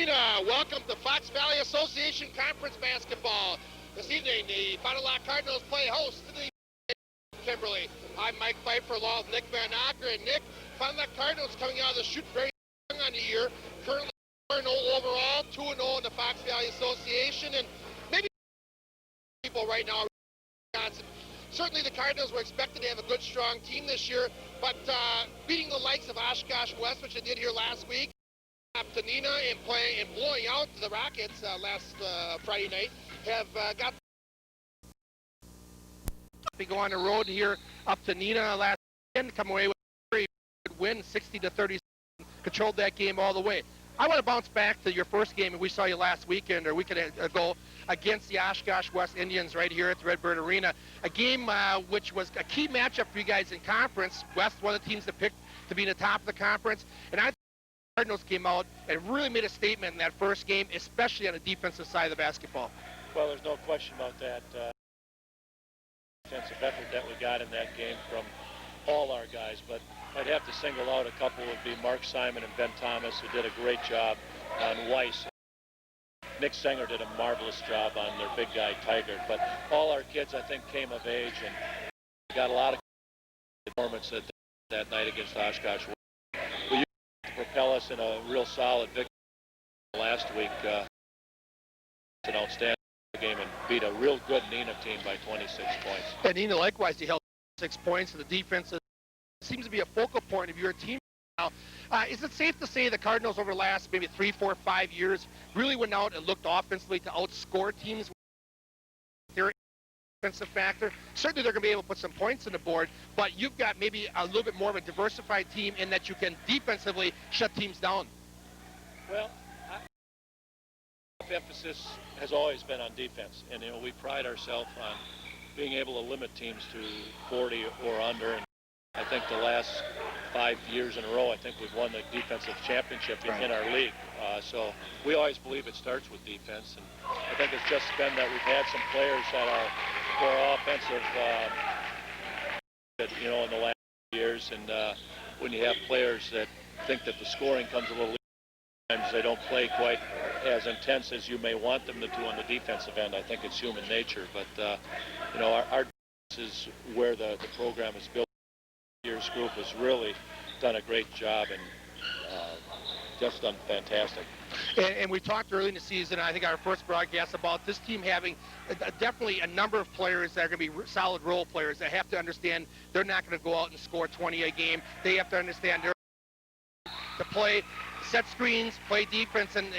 Arena. Welcome to Fox Valley Association Conference Basketball. This evening, the Fond du Lac Cardinals play host to the Kimberly. I'm Mike Pfeiffer along with Nick Van Acker. And Nick, Fond du Lac Cardinals coming out of the chute very young on the year. Currently 4-0 overall, 2-0 in the Fox Valley Association. And maybe people right now are certainly the Cardinals were expected to have a good, strong team this year. But beating the likes of Oshkosh West, which they did here last week, up to Nina and blowing out the Rockets last Friday night, have got to go on the road here up to Nina last weekend, come away with a very good win, 60-30, controlled that game all the way. I want to bounce back to your first game, and we saw you last weekend or a weekend ago against the Oshkosh West Indians right here at the Redbird Arena, a game which was a key matchup for you guys in conference. West, one of the teams that picked to be in the top of the conference, and I Cardinals came out and really made a statement in that first game, especially on the defensive side of the basketball. Well, there's no question about that. Defensive effort that we got in that game from all our guys, but I'd have to single out a couple would be Mark Simon and Ben Thomas, who did a great job on Weiss. Nick Sanger did a marvelous job on their big guy, Tiger. But all our kids, I think, came of age and got a lot of performance that night against Oshkosh. We used to propel us in a real solid victory last week. An outstanding game and beat a real good Nina team by 26 points. And Nina, likewise, he held 6 points, and the defense seems to be a focal point of your team now. Is it safe to say the Cardinals over the last maybe 3, 4, 5 years really went out and looked offensively to outscore teams? Their defensive factor. Certainly they're going to be able to put some points on the board, but you've got maybe a little bit more of a diversified team in that you can defensively shut teams down. Well, emphasis has always been on defense, and we pride ourselves on being able to limit teams to 40 or under. And I think the last 5 years in a row, I think we've won the defensive championship in our league. So we always believe it starts with defense, and I think it's just been that we've had some players that are more offensive, in the last years. And when you have players that think that the scoring comes a little, sometimes they don't play quite as intense as you may want them to do on the defensive end. I think it's human nature, but our defense is where the program is built. This year's group has really done a great job and just done fantastic. And we talked early in the season, I think our first broadcast, about this team having definitely a number of players that are going to be solid role players that have to understand they're not going to go out and score 20 a game. They have to understand they're to play, set screens, play defense, and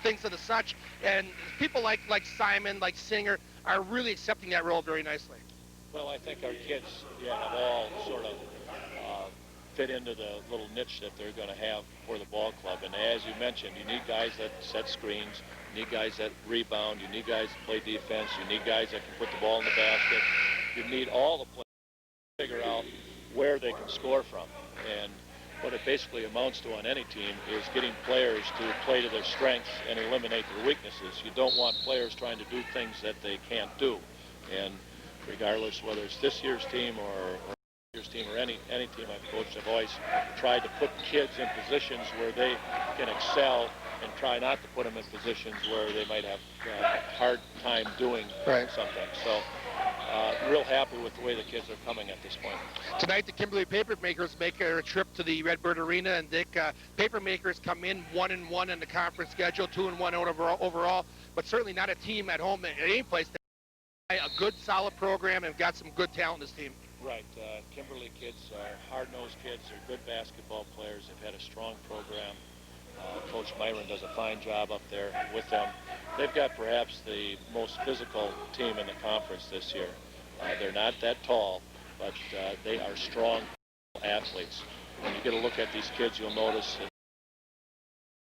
things of the such. And people like Simon, like Singer, are really accepting that role very nicely. Well, I think our kids have all sort of fit into the little niche that they're going to have for the ball club. And as you mentioned, you need guys that set screens, you need guys that rebound, you need guys that play defense, you need guys that can put the ball in the basket. You need all the players to figure out where they can score from. And what it basically amounts to on any team is getting players to play to their strengths and eliminate their weaknesses. You don't want players trying to do things that they can't do. And regardless whether it's this year's team or year's team or any team I've coached, I've always tried to put kids in positions where they can excel and try not to put them in positions where they might have a hard time doing something. So real happy with the way the kids are coming at this point. Tonight, the Kimberly Papermakers make a trip to the Redbird Arena, and Dick, Papermakers come in 1-1 in the conference schedule, 2-1 overall, but certainly not a team at home at any place that a good, solid program and got some good talent in this team. Right. Kimberly kids are hard-nosed kids. They're good basketball players. They've had a strong program. Coach Myron does a fine job up there with them. They've got perhaps the most physical team in the conference this year. They're not that tall, but they are strong athletes. When you get a look at these kids, you'll notice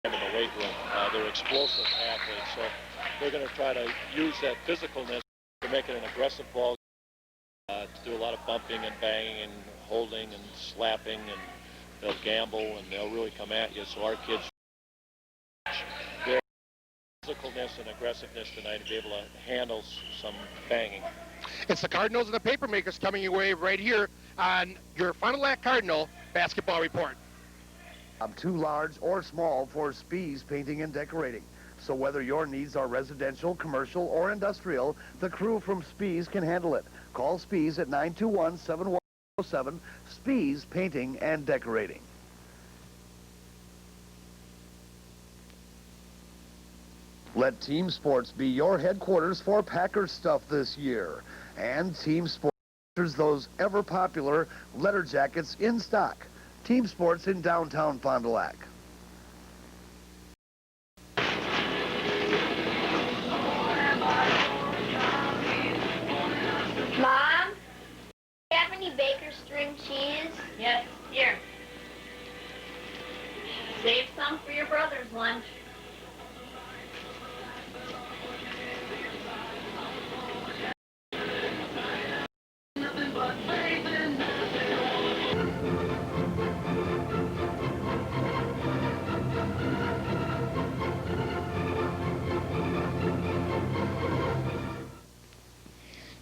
that in the weight room, they're explosive athletes. So they're going to try to use that physicalness to make it an aggressive ball, to do a lot of bumping and banging and holding and slapping, and they'll gamble and they'll really come at you. So our kids, their physicalness and aggressiveness tonight to be able to handle some banging. It's the Cardinals and the Papermakers coming your way right here on your Fond du Lac Cardinal Basketball Report. Too large or small for Spies Painting and Decorating. So whether your needs are residential, commercial, or industrial, the crew from Spies can handle it. Call Spies at 921-7107, Spies Painting and Decorating. Let Team Sports be your headquarters for Packers stuff this year. And Team Sports features those ever-popular letter jackets in stock. Team Sports in downtown Fond du Lac. Mom, do you have any Baker string cheese? Yes, here. Save some for your brother's lunch.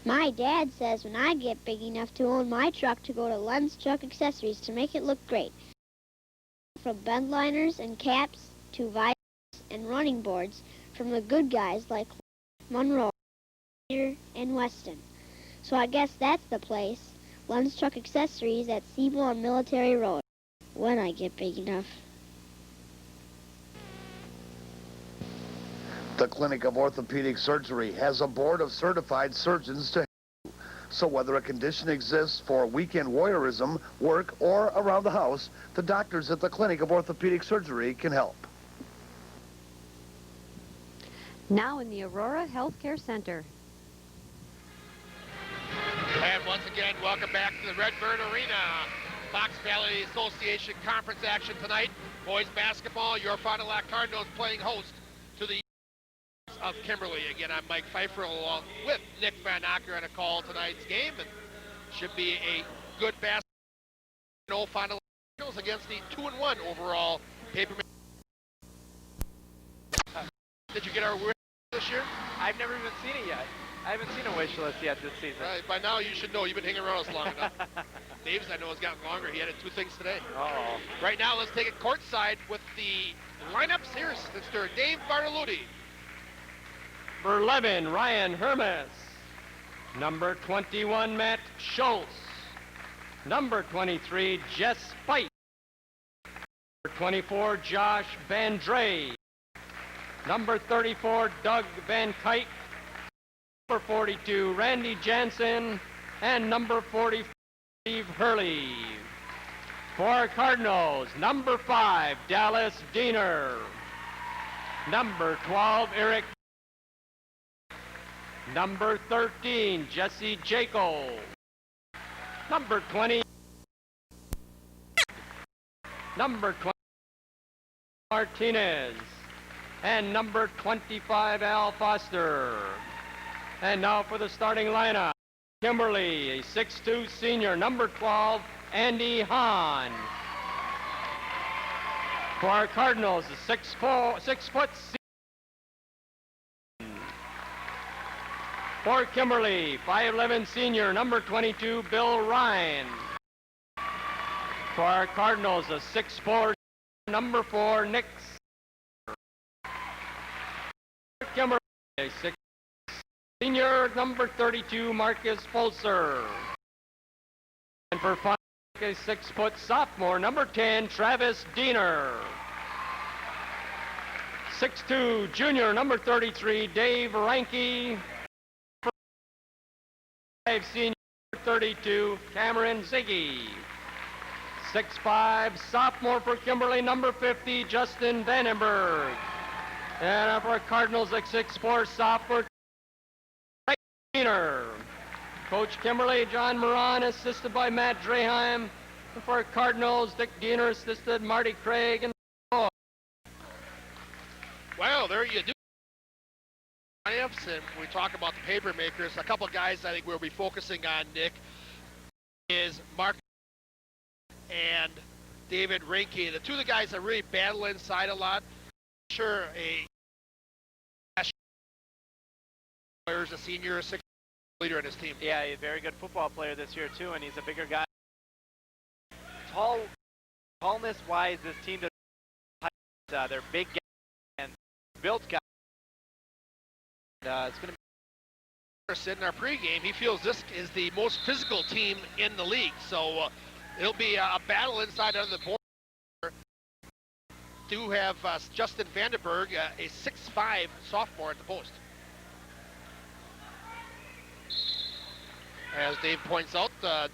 My dad says when I get big enough to own my truck to go to Lund's Truck Accessories to make it look great. From bend liners and caps to visors and running boards from the good guys like Monroe, and Weston. So I guess that's the place, Lund's Truck Accessories at Siebel on Military Road, when I get big enough. The Clinic of Orthopedic Surgery has a board of certified surgeons to help you. So whether a condition exists for weekend voyeurism, work, or around the house, the doctors at the Clinic of Orthopedic Surgery can help. Now in the Aurora Healthcare Center. And once again, welcome back to the Redbird Arena. Fox Valley Association Conference action tonight. Boys basketball, your Fond du Lac Cardinals playing host to the of Kimberly. Again, I'm Mike Pfeiffer along with Nick Van Acker on a call tonight's game. And should be a good basketball Fond du Lac Cardinals against the 2-1 overall paper. Did you get our wish this year? I've never even seen it yet. I haven't seen a wish list yet this season. By now you should know. You've been hanging around us long enough. Dave's, I know, has gotten longer. He added 2 things today. Uh-oh. Right now, let's take it courtside with the lineups. Here's Mr. Dave Bartoludi. Number 11, Ryan Hermes. Number 21, Matt Schultz. Number 23, Jess Spite. Number 24, Josh Van Dre. Number 34, Doug Van Kuyk. Number 42, Randy Jansen. And number 45, Steve Hurley. For Cardinals, number 5, Dallas Diener. Number 12, Eric. Number 13, Jesse Jaco. Number 20, number 20, Martinez. And number 25, Al Foster. And now for the starting lineup. Kimberly, a 6'2" senior. Number 12, Andy Hahn. For our Cardinals, a 6 foot For Kimberly, 5'11" senior, number 22, Bill Ryan. For our Cardinals, a 6'4", number 4, Nick. Kimberly, a 6 senior, number 32, Marcus Folser. And for Fondy, a 6 foot sophomore, number 10, Travis Diener. 6'2", junior, number 33, Dave Ranke. 5 senior, 32, Cameron Ziggy. 6'5", sophomore for Kimberly, number 50, Justin Vandenberg. And for Cardinals, a 6'4", sophomore, Diener. Coach Kimberly, John Moran, assisted by Matt Draheim. And for Cardinals, Dick Diener, assisted Marty Craig. And Well, there you do. And we talk about the paper makers. A couple guys I think we'll be focusing on, Nick, is Mark and David Rinke. The two of the guys that really battle inside a lot. Sure, a player is a senior, a 6 leader in his team. Yeah, a very good football player this year, too, and he's a bigger guy. Tall Tallness-wise, this team does they're big guys and built guys. It's going to be in our pregame. He feels this is the most physical team in the league, so it'll be a battle inside on the board. Do have Justin Vandenberg, a 6'5" sophomore at the post. As Dave points out,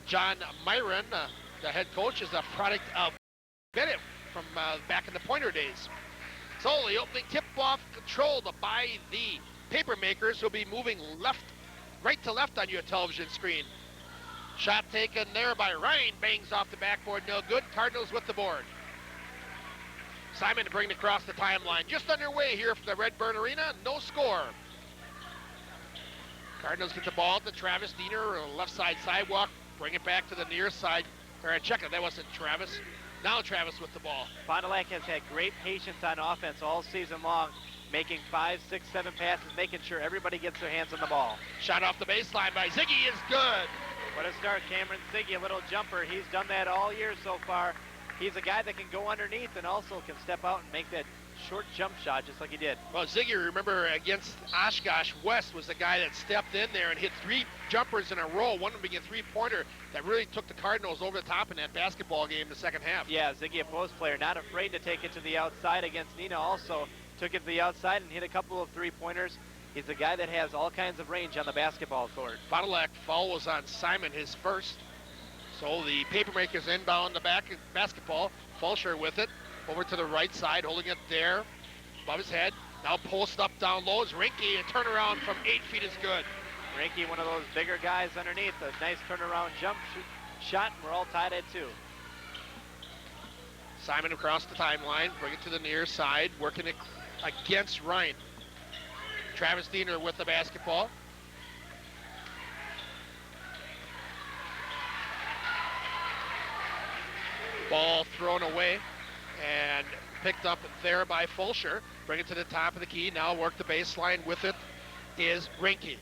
John Myron, the head coach, is a product of Bennett from back in the Pointer days. So the opening tip-off controlled by the Papermakers, who'll be moving right to left on your television screen. Shot taken there by Ryan, bangs off the backboard, no good. Cardinals with the board. Simon to bring it across the timeline. Just underway here from the Redburn Arena, no score. Cardinals get the ball to Travis Diener, left side sidewalk, bring it back to the near side. Or check it, that wasn't Travis. Now Travis with the ball. Fond du Lac has had great patience on offense all season long, making 5, 6, 7 passes, making sure everybody gets their hands on the ball. Shot off the baseline by Ziggy is good. What a start, Cameron Ziggy, a little jumper. He's done that all year so far. He's a guy that can go underneath and also can step out and make that short jump shot just like he did. Well, Ziggy, remember, against Oshkosh West was the guy that stepped in there and hit 3 jumpers in a row, one of them being a three-pointer that really took the Cardinals over the top in that basketball game in the second half. Yeah, Ziggy, a post player, not afraid to take it to the outside against Nina. Also took it to the outside and hit a couple of three-pointers. He's a guy that has all kinds of range on the basketball court. Fond du Lac foul was on Simon, his first. So the Papermakers inbound the basketball. Fulcher with it. Over to the right side, holding it there above his head. Now post up down low is Rinke, and turnaround from 8 feet is good. Rinke, one of those bigger guys underneath. A nice turnaround jump shot, and we're all tied at 2. Simon across the timeline, bring it to the near side, working it against Ryan. Travis Diener with the basketball. Ball thrown away and picked up there by Fulcher. Bring it to the top of the key. Now work the baseline with it is Rinke.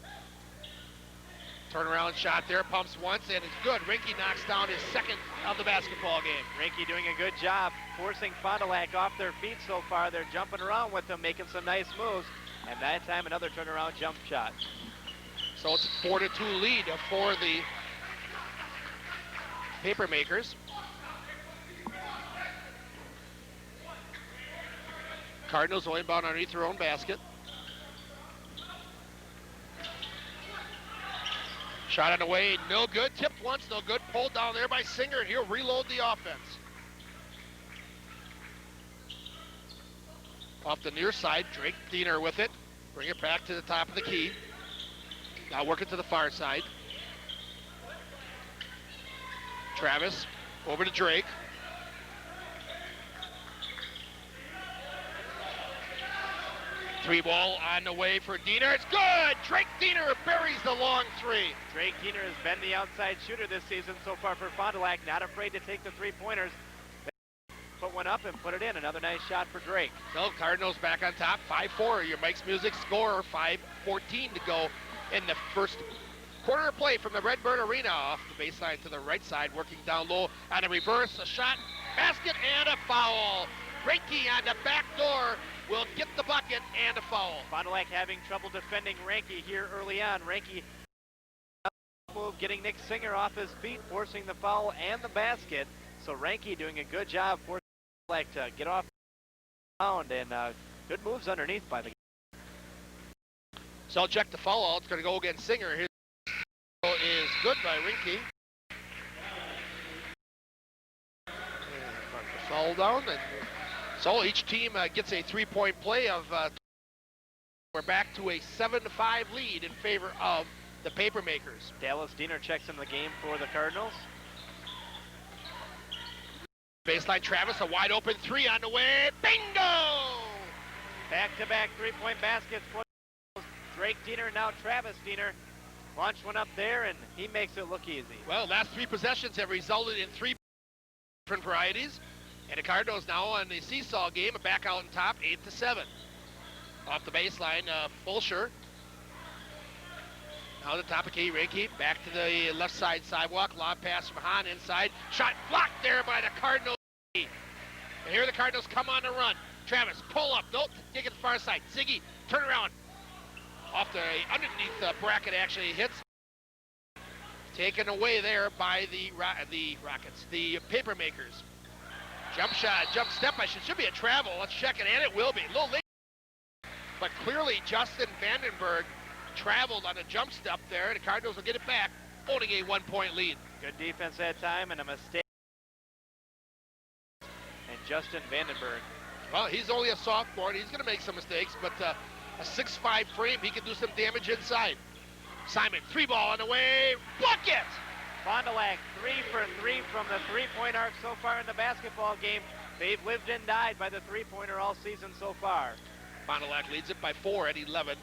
Turnaround shot there, pumps once, and it's good. Rinke knocks down his second of the basketball game. Rinke doing a good job forcing Fond du Lac off their feet so far. They're jumping around with him, making some nice moves, and that time another turnaround jump shot. So it's a 4-2 lead for the Papermakers. Cardinals will inbound underneath their own basket. Shot on the way, no good. Tipped once, no good. Pulled down there by Singer, and he'll reload the offense. Off the near side, Drake Diener with it. Bring it back to the top of the key. Now working to the far side. Travis over to Drake. Three ball on the way for Diener. It's good! Drake Diener buries the long three. Drake Diener has been the outside shooter this season so far for Fond du Lac. Not afraid to take the three-pointers. Put one up and put it in. Another nice shot for Drake. No, Cardinals back on top, 5-4. Your Mike's Music score, 5:14 to go in the first quarter of play from the Redburn Arena. Off the baseline to the right side, working down low on a reverse, a shot, basket, and a foul. Rinke on the back door will get the bucket and a foul. Fond du Lac having trouble defending Rinke here early on. Rinke move, getting Nick Singer off his feet, forcing the foul and the basket. So Rinke doing a good job forcing Fond du Lac to get off the ground, and good moves underneath by the guy. So I'll check the foul. It's going to go against Singer. His foul is good by Rinke. Mark the foul down. And so each team gets a three-point play of we're back to a 7-5 lead in favor of the Papermakers. Dallas Diener checks in the game for the Cardinals. Baseline Travis, a wide open three on the way. Bingo! Back-to-back three-point baskets for Drake Diener, now Travis Diener. Launched one up there, and he makes it look easy. Well, last 3 possessions have resulted in 3 different varieties. And the Cardinals now on the seesaw game, back out on top, 8-7. Off the baseline, Fulcher. Now the top of key, Rinke, back to the left side sidewalk, lob pass from Hahn inside. Shot blocked there by the Cardinals. And here the Cardinals come on the run. Travis, pull up. Nope, take it to the far side. Ziggy, turn around. Off the underneath the bracket, actually hits. Taken away there by the Rockets, the Paper Makers. Jump shot, jump step. Should be a travel. Let's check it, and it will be. A little late. But clearly, Justin Vandenberg traveled on a jump step there. The Cardinals will get it back, holding a 1-point lead. Good defense that time and a mistake. And Justin Vandenberg. Well, he's only a sophomore, and he's going to make some mistakes, but a 6'5" frame, he can do some damage inside. Simon, 3-ball on the way, bucket! Fond du Lac 3 for 3 from the three-point arc so far in the basketball game. They've lived and died by the three-pointer all season so far. Fond du Lac leads it by 4 at 11-7.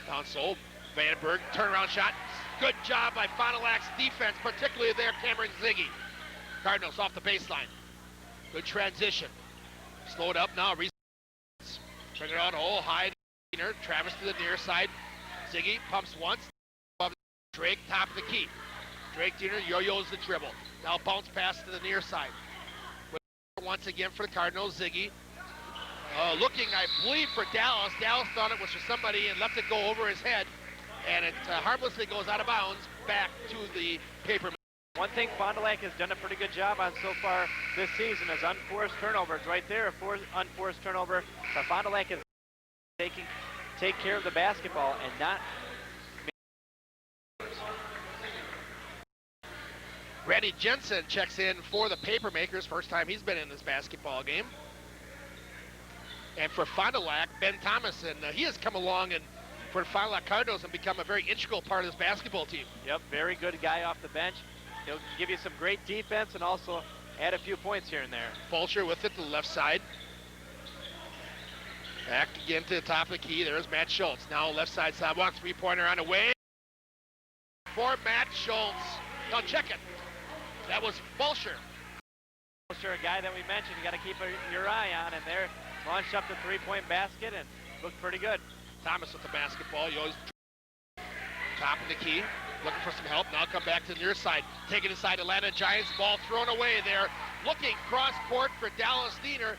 Console, Vandenberg, turnaround shot. Good job by Fond du Lac's defense, particularly there, Cameron Ziggy. Cardinals off the baseline. Good transition. Slow it up now. Bring it on hole high. Travis to the near side. Ziggy pumps once. Drake, top of the key. Drake Diener yo-yos the dribble. Now bounce pass to the near side. Once again for the Cardinals, Ziggy. Looking, I believe, for Dallas. Dallas thought it was for somebody and left it go over his head. And it harmlessly goes out of bounds back to the Paper. One thing Fond du Lac has done a pretty good job on so far this season is unforced turnovers. Right there, a unforced turnover. But Fond du Lac is take care of the basketball and not. Randy Jensen checks in for the Paper Makers. First time he's been in this basketball game. And for Fond du Lac, Ben Thomason, he has come along and for the Fond du Lac Cardinals and become a very integral part of this basketball team. Yep, very good guy off the bench. He'll give you some great defense and also add a few points here and there. Fulcher with it to the left side. Back again to the top of the key. There's Matt Schultz. Now left side sidewalk, three-pointer on the way. For Matt Schultz. Now check it. That was Fulcher. Fulcher, a guy that we mentioned, you got to keep your eye on, and there launched up the three-point basket and looked pretty good. Thomas with the basketball. You always top of the key. Looking for some help. Now come back to the near side. Taking inside Atlanta Giants. Ball thrown away there. Looking cross court for Dallas Diener.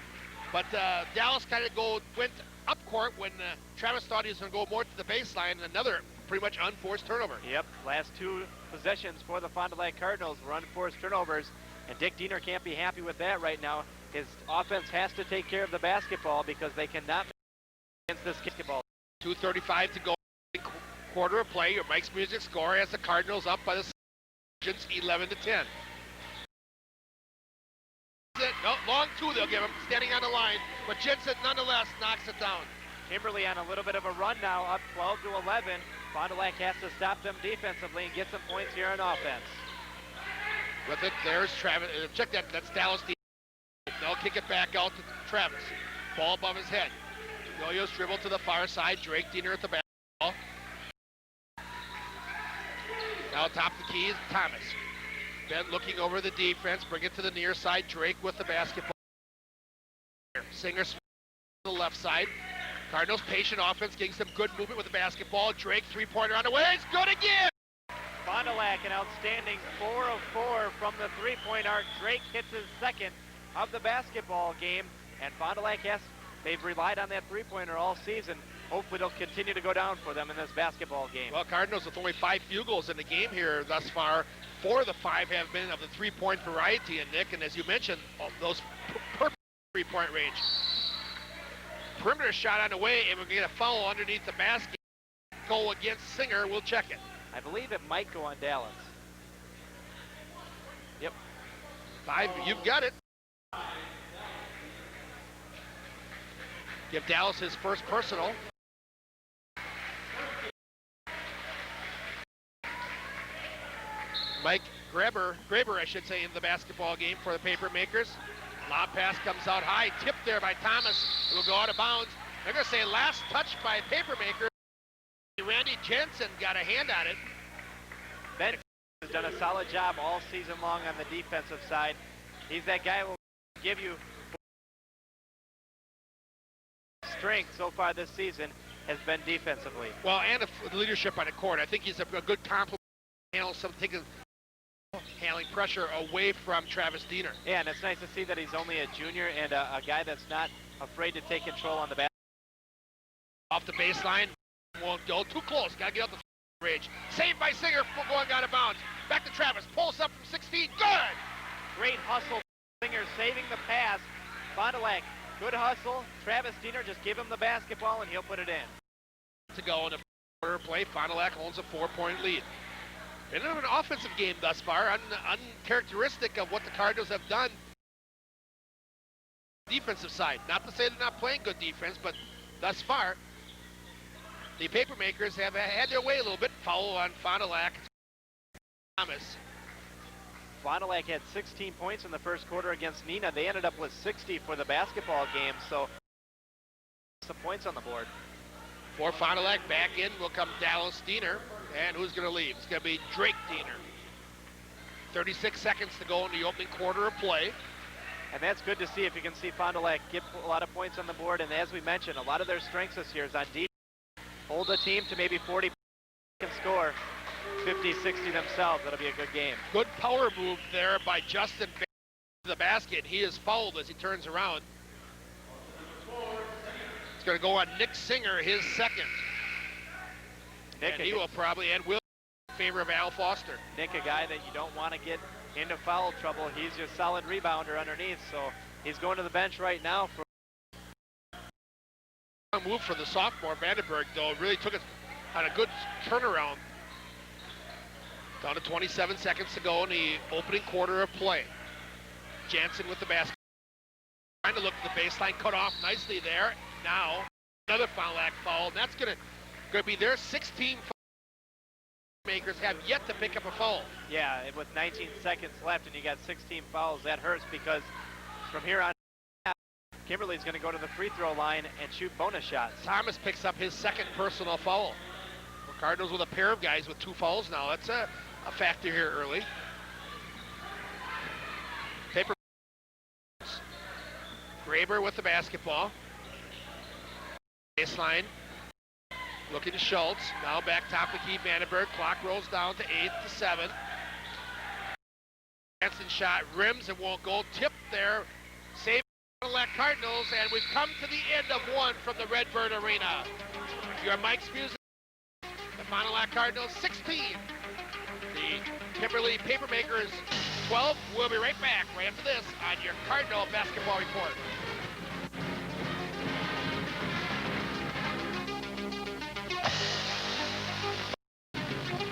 But Dallas kind of went up court when Travis thought he was going to go more to the baseline. And another pretty much unforced turnover. Yep, last two possessions for the Fond du Lac Cardinals were unforced turnovers. And Dick Diener can't be happy with that right now. His offense has to take care of the basketball because they cannot against this basketball. 2:35 to go. Quarter of play. Your Mike's Music score has the Cardinals up by the 11-10. No, long two they'll give him, standing on the line, but Jensen nonetheless knocks it down. Kimberly on a little bit of a run now, up 12-11. Fond du Lac has to stop them defensively and get some points here on offense. With it, there's Travis. Check that, that's Dallas. They'll kick it back out to Travis. Ball above his head. Yo-yo's dribble to the far side. Drake Diener at the basketball. Now top the key is Thomas. Ben looking over the defense, bring it to the near side. Drake with the basketball. Singer to the left side. Cardinals patient offense, getting some good movement with the basketball. Drake three-pointer on the way. It's good again. Fond du Lac an outstanding 4 of 4 from the three-point arc. Drake hits his second of the basketball game, and Fond du Lac they've relied on that three-pointer all season. Hopefully it'll continue to go down for them in this basketball game. Well, Cardinals with only 5 field goals in the game here thus far. 4 of the 5 have been of the three-point variety, and Nick, and as you mentioned, those perfect three-point range. Perimeter shot on the way, and we're going to get a foul underneath the basket. Go against Singer. We'll check it. I believe it might go on Dallas. Yep. 5, you've got it. Give Dallas his first personal. Mike Graber, I should say, in the basketball game for the Paper Makers. Lob pass comes out high, tipped there by Thomas. It will go out of bounds. They're going to say last touch by Paper Makers. Randy Jensen got a hand on it. Ben has done a solid job all season long on the defensive side. He's that guy who will give you strength so far this season has been defensively. Well, and the leadership on the court. I think he's a good compliment. Handle some things handling pressure away from Travis Diener. Yeah, and it's nice to see that he's only a junior and a guy that's not afraid to take control on the bat. Off the baseline, won't go too close. Got to get out the range. Saved by Singer, going out of bounds. Back to Travis, pulls up from 6 feet. Good. Great hustle. Singer saving the pass. Fond du Lac, good hustle. Travis Diener just give him the basketball and he'll put it in. To go in the quarter play, Fond du Lac owns a 4-point lead. Been an offensive game thus far, uncharacteristic of what the Cardinals have done. Defensive side, not to say they're not playing good defense, but thus far, the Papermakers have had their way a little bit. Foul on Fond du Lac. Thomas. Fond du Lac had 16 points in the first quarter against Neenah. They ended up with 60 for the basketball game, so some points on the board. For Fond du Lac, back in will come Dallas Diener. And who's going to leave? It's going to be Drake Diener. 36 seconds to go in the opening quarter of play. And that's good to see if you can see Fond du Lac get a lot of points on the board. And as we mentioned, a lot of their strengths this year is on defense. Hold the team to maybe 40 can score 50, 60 themselves. That'll be a good game. Good power move there by Justin to the basket. He is fouled as he turns around. It's going to go on Nick Singer, his second. Nick, and he will probably, and will, in favor of Al Foster. Nick, a guy that you don't want to get into foul trouble. He's your solid rebounder underneath, so he's going to the bench right now. A move for the sophomore Vandenberg, though, really took it on a good turnaround. Down to 27 seconds to go in the opening quarter of play. Jansen with the basket. Trying to look at the baseline, cut off nicely there. Now, another Fond du Lac foul, and that's going to be their 16 makers have yet to pick up a foul. Yeah, with 19 seconds left and you got 16 fouls, that hurts because from here on, Kimberly's going to go to the free throw line and shoot bonus shots. Thomas picks up his second personal foul. The Cardinals with a pair of guys with 2 fouls now. That's a factor here early. Paper. Graber with the basketball. Baseline. Looking to Schultz. Now back top to Keith Vandenberg. Clock rolls down to 8 to 7. Jansen shot rims and won't go. Tip there. Save the Cardinals, and we've come to the end of one from the Redbird Arena. Your Mike's Music. The Fond du Lac Cardinals 16. The Kimberly Papermakers 12. We'll be right back right after this on your Cardinal Basketball Report.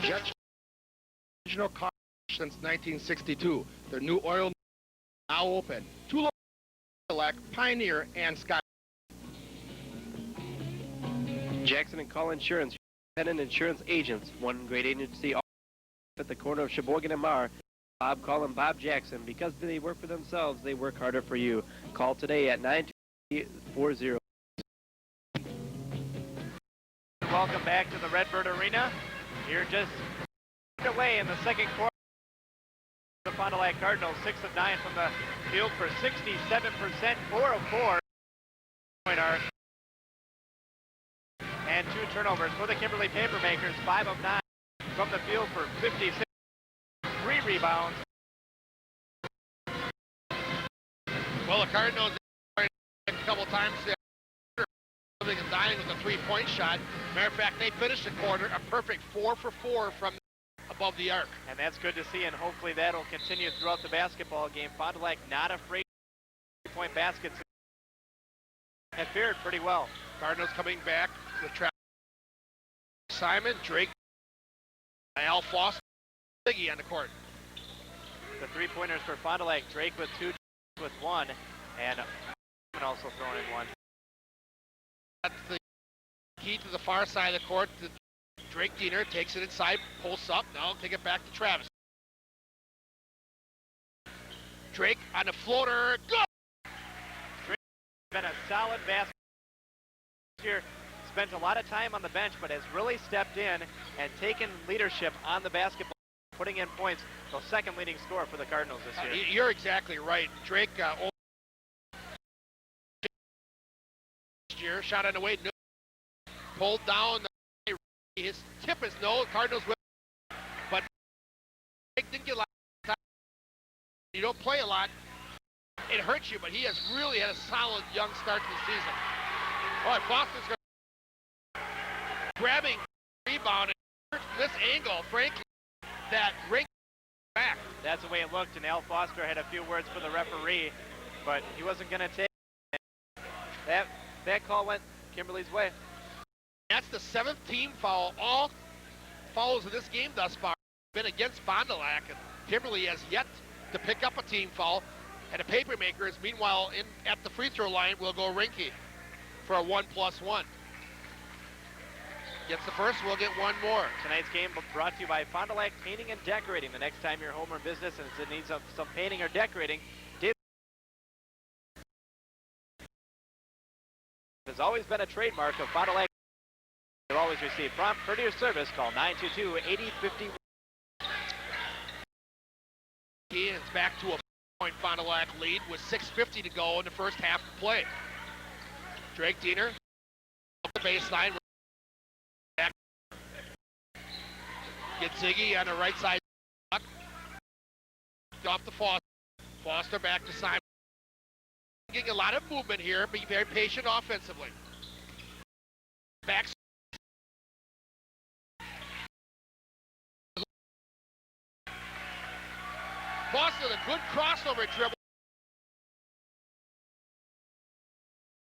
Judge original car since 1962. Their new oil now open. 2 Cadillac, Pioneer, and Sky. Jackson and Call Insurance, independent insurance agents. One great agency at the corner of Sheboygan and Mar. Bob Call and Bob Jackson. Because they work for themselves, they work harder for you. Call today at 9240. Welcome back to the Redbird Arena. You're just away in the second quarter. The Fond du Lac Cardinals 6 of 9 from the field for 67%, 4 of 4 point arc, and 2 turnovers for the Kimberly Papermakers. 5 of 9 from the field for 56, 3 rebounds. Well, the Cardinals a couple times. They're dying with a 3-point shot. Matter of fact, they finished the quarter a perfect 4 for 4 from above the arc. And that's good to see, and hopefully that'll continue throughout the basketball game. Fond du Lac not afraid of 3-point baskets. Have fared pretty well. Cardinals coming back with Simon, Drake, Al Foster, Biggie on the court. The 3-pointers for Fond du Lac, Drake with 2, with 1, and also throwing in 1. That's the key to the far side of the court. Drake Diener takes it inside, pulls up. Now take it back to Travis. Drake on the floater. Good! Drake has been a solid basketball here. Spent a lot of time on the bench, but has really stepped in and taken leadership on the basketball, putting in points. The second leading scorer for the Cardinals this year. You're exactly right. Drake year shot on the way, pulled down. His tip is no. Cardinals will, but Drake didn't get don't play a lot, it hurts you, but he has really had a solid young start to the season. All right, Foster's grabbing rebound and from this angle, frankly, that ring back. That's the way it looked, and Al Foster had a few words for the referee, but he wasn't going to take it. That call went Kimberly's way. That's the 7th team foul. All fouls in this game thus far have been against Fond du Lac, and Kimberly has yet to pick up a team foul. And the Papermakers, meanwhile, at the free throw line, will go Rinke for a 1+1. Gets the first, we'll get one more. Tonight's game brought to you by Fond du Lac Painting and Decorating. The next time you're home or business and it needs some painting or decorating, has always been a trademark of Fond du Lac. You'll always receive prompt courteous service. Call 922-8051. It's back to a point Fond du Lac lead with 6:50 to go in the first half of play. Drake Diener up the baseline. Gets Ziggy on the right side. Off to Foster. Foster back to Simon. Getting a lot of movement here. Be very patient offensively. Back. Foster, a good crossover dribble.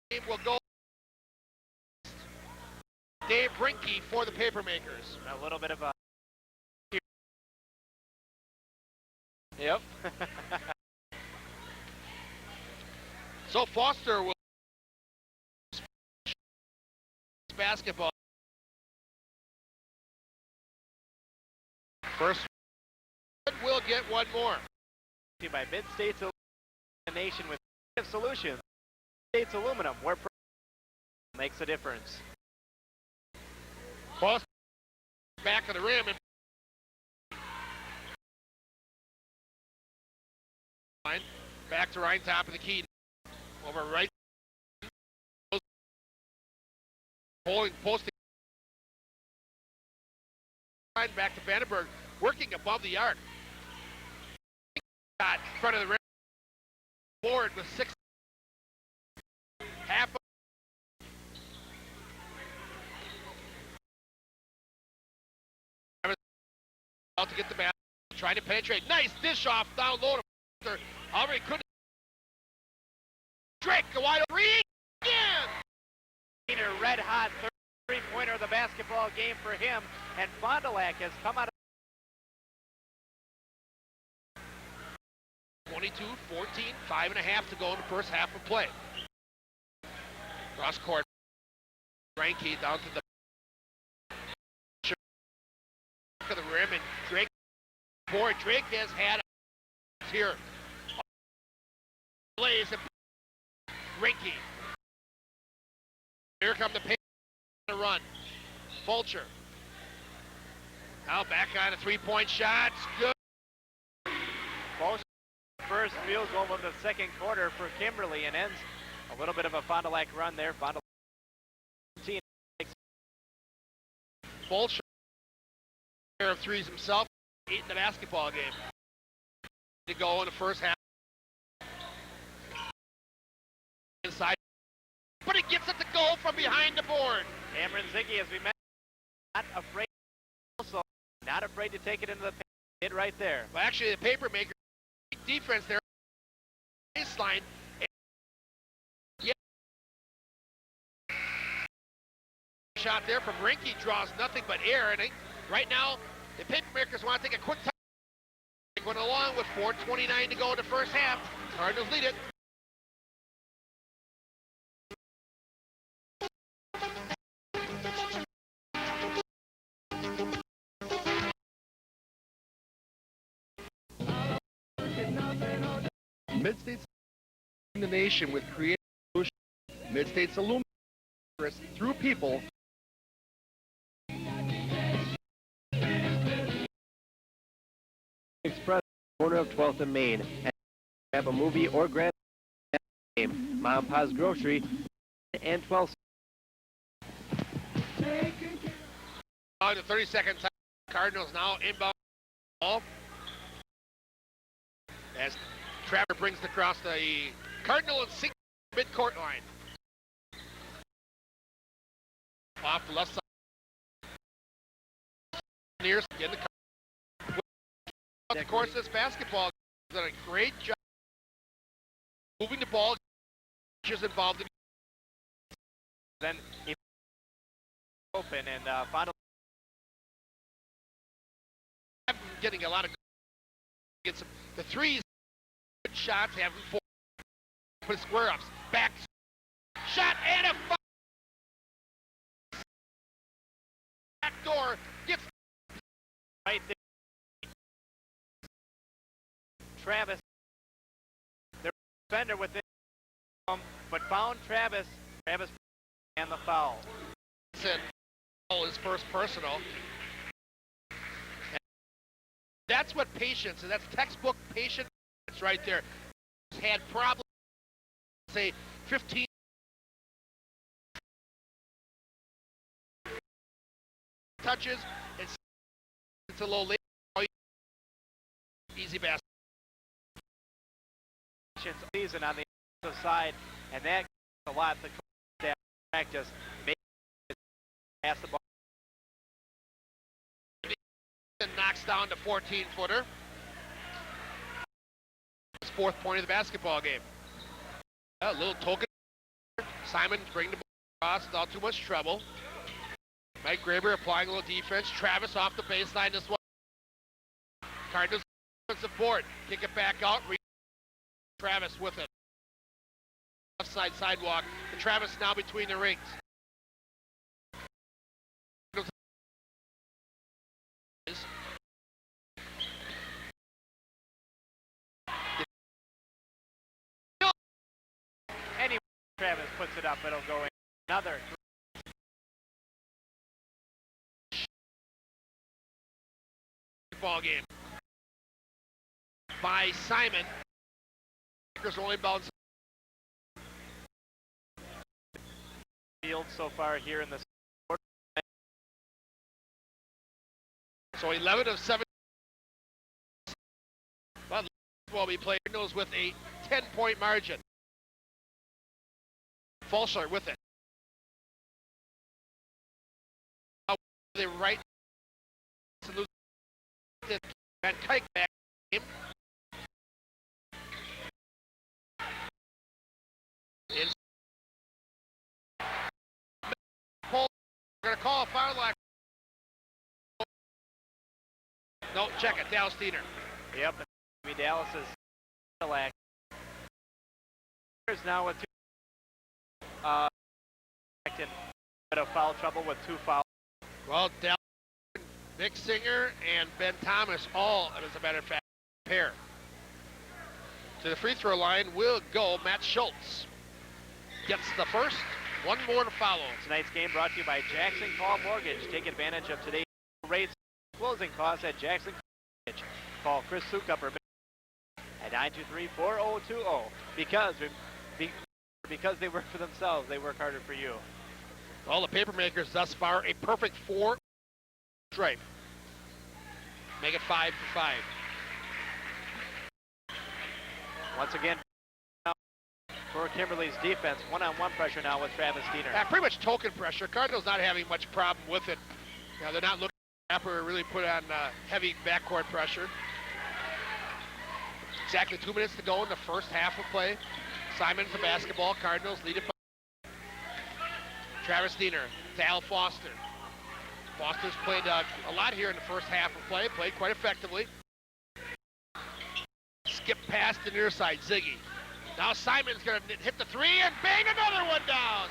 Game will go. Dave Rinke for the Papermakers. A little bit of a. Yep. So Foster will basketball. First will get one more. By Mid-States Nation with solutions. Mid-States Aluminum, where makes a difference. Foster back of the rim and back to right top of the key. Over right. Posting. Back to Vandenberg, working above the arc. Got in front of the rim. Board with 6. Half. Out to get the basket. Trying to penetrate. Nice dish off down low. Already couldn't. Drake, a wide open again. Red hot three-pointer of the basketball game for him, and Fond du Lac has come out of 22-14, 5.5 to go in the first half of play. Cross court, Ranke down to the back of the rim, and Drake. Boy, Drake has had here. Blaze and Rinke. Here come the pace to run. Fulcher. Now back on a three-point shot. Good. Most first field goal of the second quarter for Kimberly, and ends a little bit of a Fond du Lac run there. Fond du Lac. Fulcher. Pair of threes himself. 8 in the basketball game. To go in the first half. Inside. But he gets it to go from behind the board. Cameron Ziggy, as we mentioned, not afraid, also not afraid to take it into the paint. Did right there. Well, actually, the Papermaker defense there, baseline. Yeah. Shot there from Rinke draws nothing but air, and right now the Papermakers want to take a quick time. Going along with 4:29 to go in the first half. Cardinals lead it. Mid-States the nation with creative solutions. Mid-States Aluminum through people. Express, corner of 12th and Main. And grab a movie or grand game. Mom Pa's Grocery and 12th. On the 32nd time, Cardinals now inbound ball. As Trapper brings it across the Cardinal and Sink midcourt line. Off the left side. Nears in the of course, this basketball has done a great job moving the ball. Is involved in. Then he open and finally getting a lot of gets the threes, good shots, having four, put square ups, back shot and a foul. Back door gets right there. Travis, their defender within, but found Travis. Travis and the foul. His first personal. And that's what patience, and that's textbook patience right there. He's had problems, say 15 touches, it's a little late. Easy basket. Season on the offensive side, and that a lot the staff practice. Pass the ball. And knocks down the 14-footer. His fourth point of the basketball game. A little token. Simon bring the ball across without too much trouble. Mike Graber applying a little defense. Travis off the baseline this one. Cardinals defensive board. Kick it back out. Travis with it. Left side sidewalk. And Travis now between the rings. Anyway, Travis puts it up. It'll go in. Another. Ball game. By Simon. Only bounce. Field so far here in the quarter. So 11 of 7. But will be played knows with a 10-point margin. Falshart with it. The right. Van Kuyk back game. We're going to call a foul line. No, check it. Dallas Diener. Yep. Dallas is select. Now with two. In a bit of foul trouble with two fouls. Well, Dallas, Nick Singer, and Ben Thomas all, as a matter of fact, pair. To the free throw line will go Matt Schultz. Gets the first. One more to follow. Tonight's game brought to you by Jackson Call Mortgage. Take advantage of today's rates closing costs at Jackson Mortgage. Call Chris Sukup at 923-4020. Because they work for themselves, they work harder for you. All the paper makers thus far, a perfect 4 stripe. Make it 5 for 5. Once again, for Kimberly's defense, one-on-one pressure now with Travis Diener. Yeah, pretty much token pressure. Cardinals not having much problem with it. You know, they're not looking at Rapper really put on heavy backcourt pressure. Exactly 2 minutes to go in the first half of play. Simon for basketball. Cardinals lead it by Travis Diener to Al Foster. Foster's played a lot here in the first half of play. Played quite effectively. Skip past the near side, Ziggy. Now Simon's going to hit the three and bang another one down.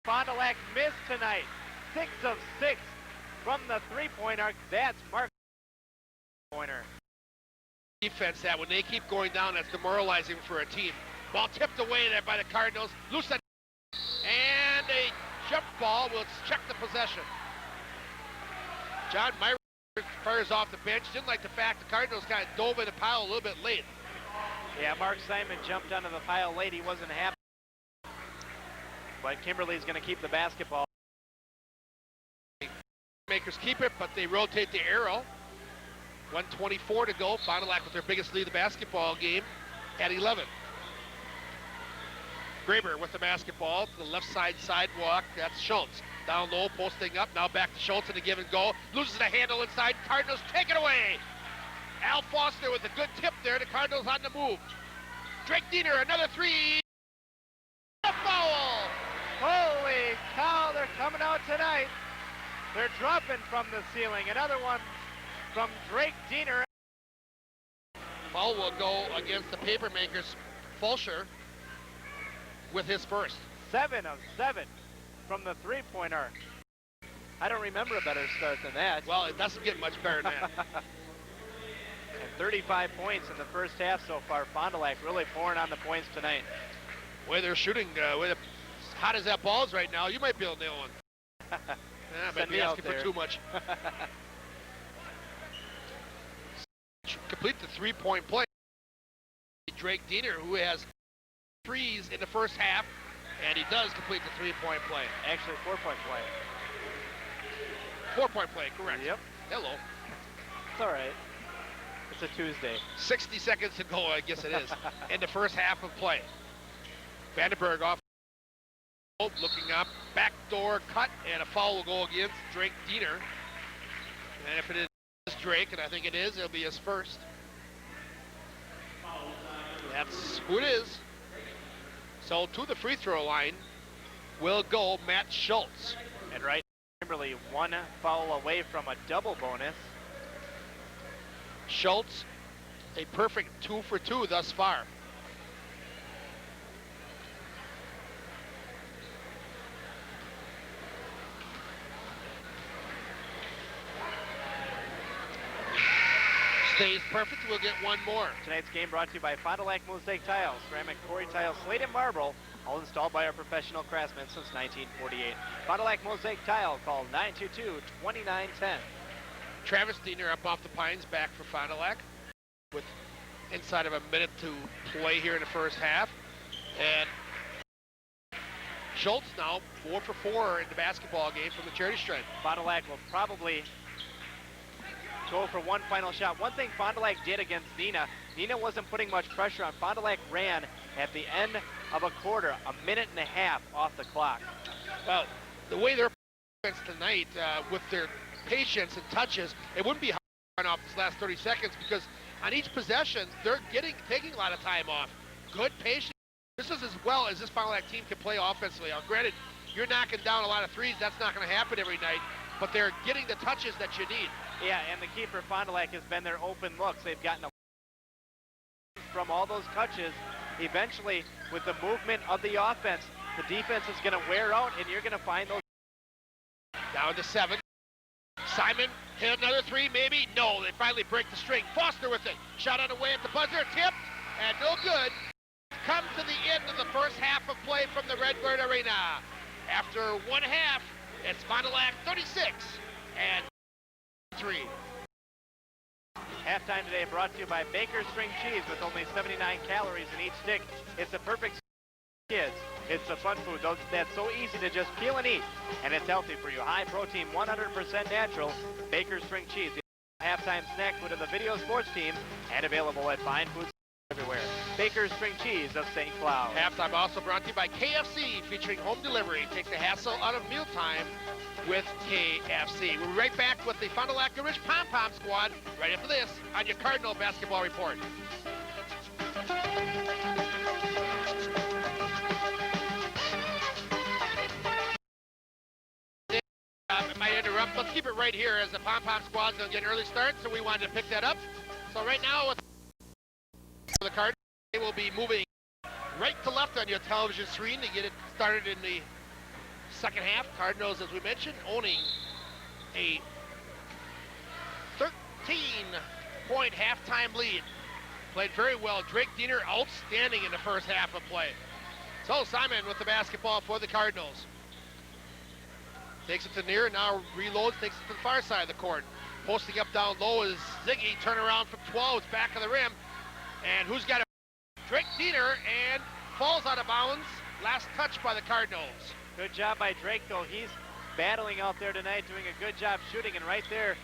Fond du Lac missed tonight. 6 of 6 from the three-point arc. That's Mark pointer. Defense that when they keep going down, that's demoralizing for a team. Ball tipped away there by the Cardinals. Loose and a jump ball will check the possession. John Myra fires off the bench. Didn't like the fact the Cardinals kind of dove in the pile a little bit late. Yeah, Mark Simon jumped onto the pile late. He wasn't happy. But Kimberly's going to keep the basketball. Makers keep it, but they rotate the arrow. 1:24 to go. Fond du Lac with their biggest lead of the basketball game. at 11. Graber with the basketball to the left side sidewalk. That's Schultz. Down low, posting up. Now back to Schultz in the give and go. Loses the handle inside. Cardinals take it away. Al Foster with a good tip there. The Cardinals on the move. Drake Diener, another three. A foul. Holy cow, they're coming out tonight. They're dropping from the ceiling. Another one from Drake Diener. Foul will go against the Papermakers. Fulcher with his first. 7 of 7 from the three-pointer. I don't remember a better start than that. Well, it doesn't get much better than that. And 35 points in the first half so far. Fond du Lac really pouring on the points tonight. The way they're shooting, as hot as that ball is right now, you might be able to nail one. I might be asking for too much. Complete the three-point play. Drake Diener, who has threes in the first half, and he does complete the three-point play. Actually, 4-point play. 4-point play, correct. Yep. Hello. It's all right. It's a Tuesday. 60 seconds to go, I guess it is, in the first half of play. Vandenberg off, looking up, backdoor cut, and a foul will go against Drake Diener. And if it is Drake, and I think it is, it'll be his first. That's who it is. So to the free throw line will go Matt Schultz. And right, Kimberly, one foul away from a double bonus. Schultz, a perfect 2 for 2 thus far. Stays perfect, we'll get one more. Tonight's game brought to you by Fond du Lac Mosaic Tiles, ceramic quarry tiles, slate and marble, all installed by our professional craftsmen since 1948. Fond du Lac Mosaic Tile, call 922-2910. Travis Diener up off the Pines, back for Fond du Lac with inside of a minute to play here in the first half. And Schultz now 4 for 4 in the basketball game from the charity stripe. Fond du Lac will probably go for one final shot. One thing Fond du Lac did against Nina wasn't putting much pressure on. Fond du Lac ran at the end of a quarter, a minute and a half off the clock. Well, the way they're tonight with their patience and touches, it wouldn't be hard to run off this last 30 seconds because on each possession, they're taking a lot of time off. Good patience. This is as well as this Fond du Lac team can play offensively. Now, granted, you're knocking down a lot of threes. That's not going to happen every night, but they're getting the touches that you need. Yeah, and the key for Fond du Lac has been their open looks. They've gotten from all those touches. Eventually, with the movement of the offense, the defense is going to wear out, and you're going to find those. Down to 7. Simon hit another three, maybe? No, they finally break the string. Foster with it. Shot on the way at the buzzer, tipped, and no good. Come to the end of the first half of play from the Redbird Arena. After one half, it's Fond du Lac 36 and 3. Halftime today brought to you by Baker's String Cheese with only 79 calories in each stick. It's the perfect for kids. It's a fun food that's so easy to just peel and eat, and it's healthy for you. High protein, 100% natural. Baker's String Cheese, the halftime snack food of the video sports team, and available at fine foods everywhere. Baker's String Cheese of St. Cloud. Halftime also brought to you by KFC, featuring home delivery. Take the hassle out of mealtime with KFC. We'll be right back with the Fond du Lac Rich Pom Pom squad right after this on your Cardinal Basketball Report. I might interrupt. Let's keep it right here as the Pom Pom squad's going to get an early start, so we wanted to pick that up. So right now with the Cardinals, they will be moving right to left on your television screen to get it started in the second half. Cardinals, as we mentioned, owning a 13-point halftime lead. Played very well. Drake Diener outstanding in the first half of play. So Simon with the basketball for the Cardinals. Takes it to near, now reloads, takes it to the far side of the court. Posting up down low is Ziggy, turnaround from 12, it's back of the rim. And who's got it? Drake Diener, and falls out of bounds. Last touch by the Cardinals. Good job by Drake, though. He's battling out there tonight, doing a good job shooting, and right there,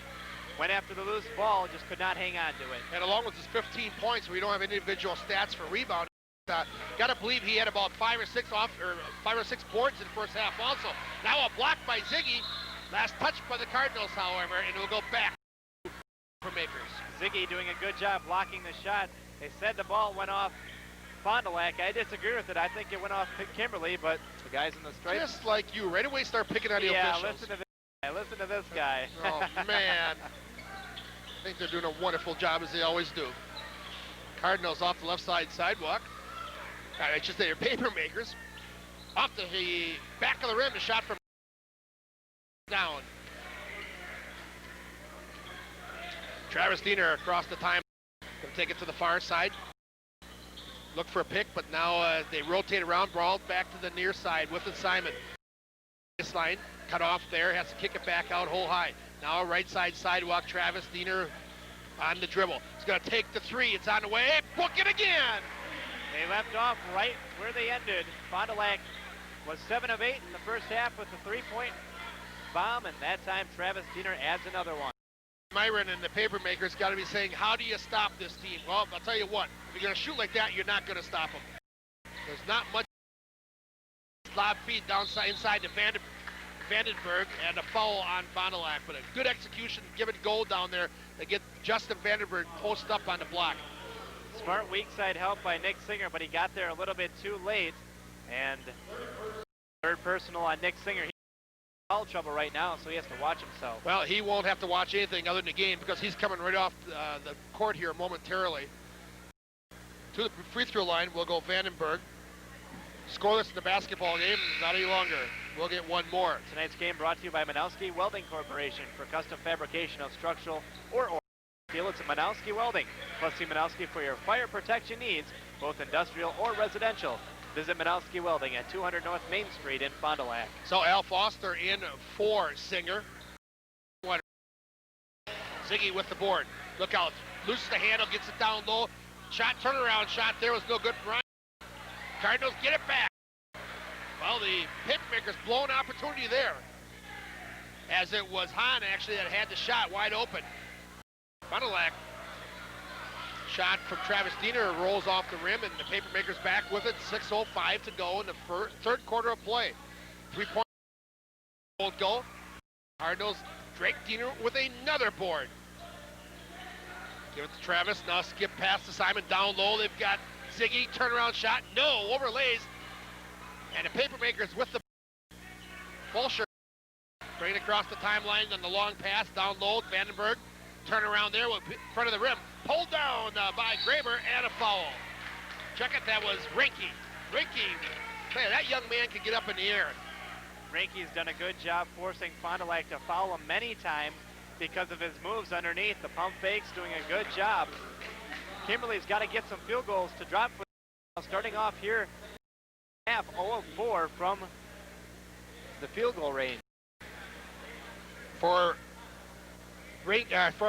went after the loose ball, just could not hang on to it. And along with his 15 points, we don't have individual stats for rebound. Got to believe he had about 5 or 6 boards in the first half also. Now a block by Ziggy. Last touch by the Cardinals, however, and it will go back for Makers. Ziggy doing a good job blocking the shot. They said the ball went off Fond du Lac. I disagree with it. I think it went off Kimberly, but the guys in the stripes. Just like you, right away start picking on the officials. Yeah, listen to this guy. Listen to this guy. Oh, man. I think they're doing a wonderful job, as they always do. Cardinals off the left side sidewalk. I should say they're paper makers. Off the back of the rim, the shot from down. Travis Diener across the time. Going to take it to the far side. Look for a pick, but now they rotate around, brawl back to the near side with Simon. This line cut off there, has to kick it back out hole high. Now right side sidewalk, Travis Diener on the dribble. He's going to take the three. It's on the way. Book it again. They left off right where they ended. Fond du Lac was 7 of 8 in the first half with a 3-point bomb, and that time Travis Diener adds another one. Myron and the paper makers got to be saying, how do you stop this team? Well, I'll tell you what, if you're going to shoot like that, you're not going to stop them. There's not much lob feed inside to Vandenberg, and a foul on Fond du Lac, but a good execution, give it goal down there. They get Justin Vandenberg post up on the block. Smart weak side help by Nick Singer, but he got there a little bit too late, and third personal on Nick Singer. He's in foul trouble right now, so he has to watch himself. Well, he won't have to watch anything other than the game because he's coming right off the court here momentarily. To the free throw line will go Vandenberg. Scoreless in the basketball game, not any longer. We'll get one more. Tonight's game brought to you by Manowski Welding Corporation for custom fabrication of structural or steel. It's Manowski Welding. Plus see Manowski for your fire protection needs, both industrial or residential. Visit Manowski Welding at 200 North Main Street in Fond du Lac. So Al Foster in for Singer. Ziggy with the board. Look out. Looses the handle, gets it down low. Shot, turnaround shot there was no good for Ryan. Cardinals get it back. Well, the Papermakers blow an opportunity there. As it was Hahn actually that had the shot wide open. Fond du Lac shot from Travis Diener rolls off the rim, and the Papermakers back with it. 6:05 to go in the third quarter of play. 3-point goal. Cardinals, Drake Diener with another board. Give it to Travis, now skip past to Simon down low. They've got Ziggy, turnaround shot, no, overlays. And the Papermakers with the Fulcher. Bring it across the timeline on the long pass, down low, Vandenberg. Turn around there in front of the rim. Pulled down by Graber and a foul. Check it, that was Rinke. Man, that young man can get up in the air. Rinke's done a good job forcing Fond du Lac to foul him many times because of his moves underneath. The pump fakes doing a good job. Kimberly's got to get some field goals to drop for starting off here. Half 0 of 4 from the field goal range. For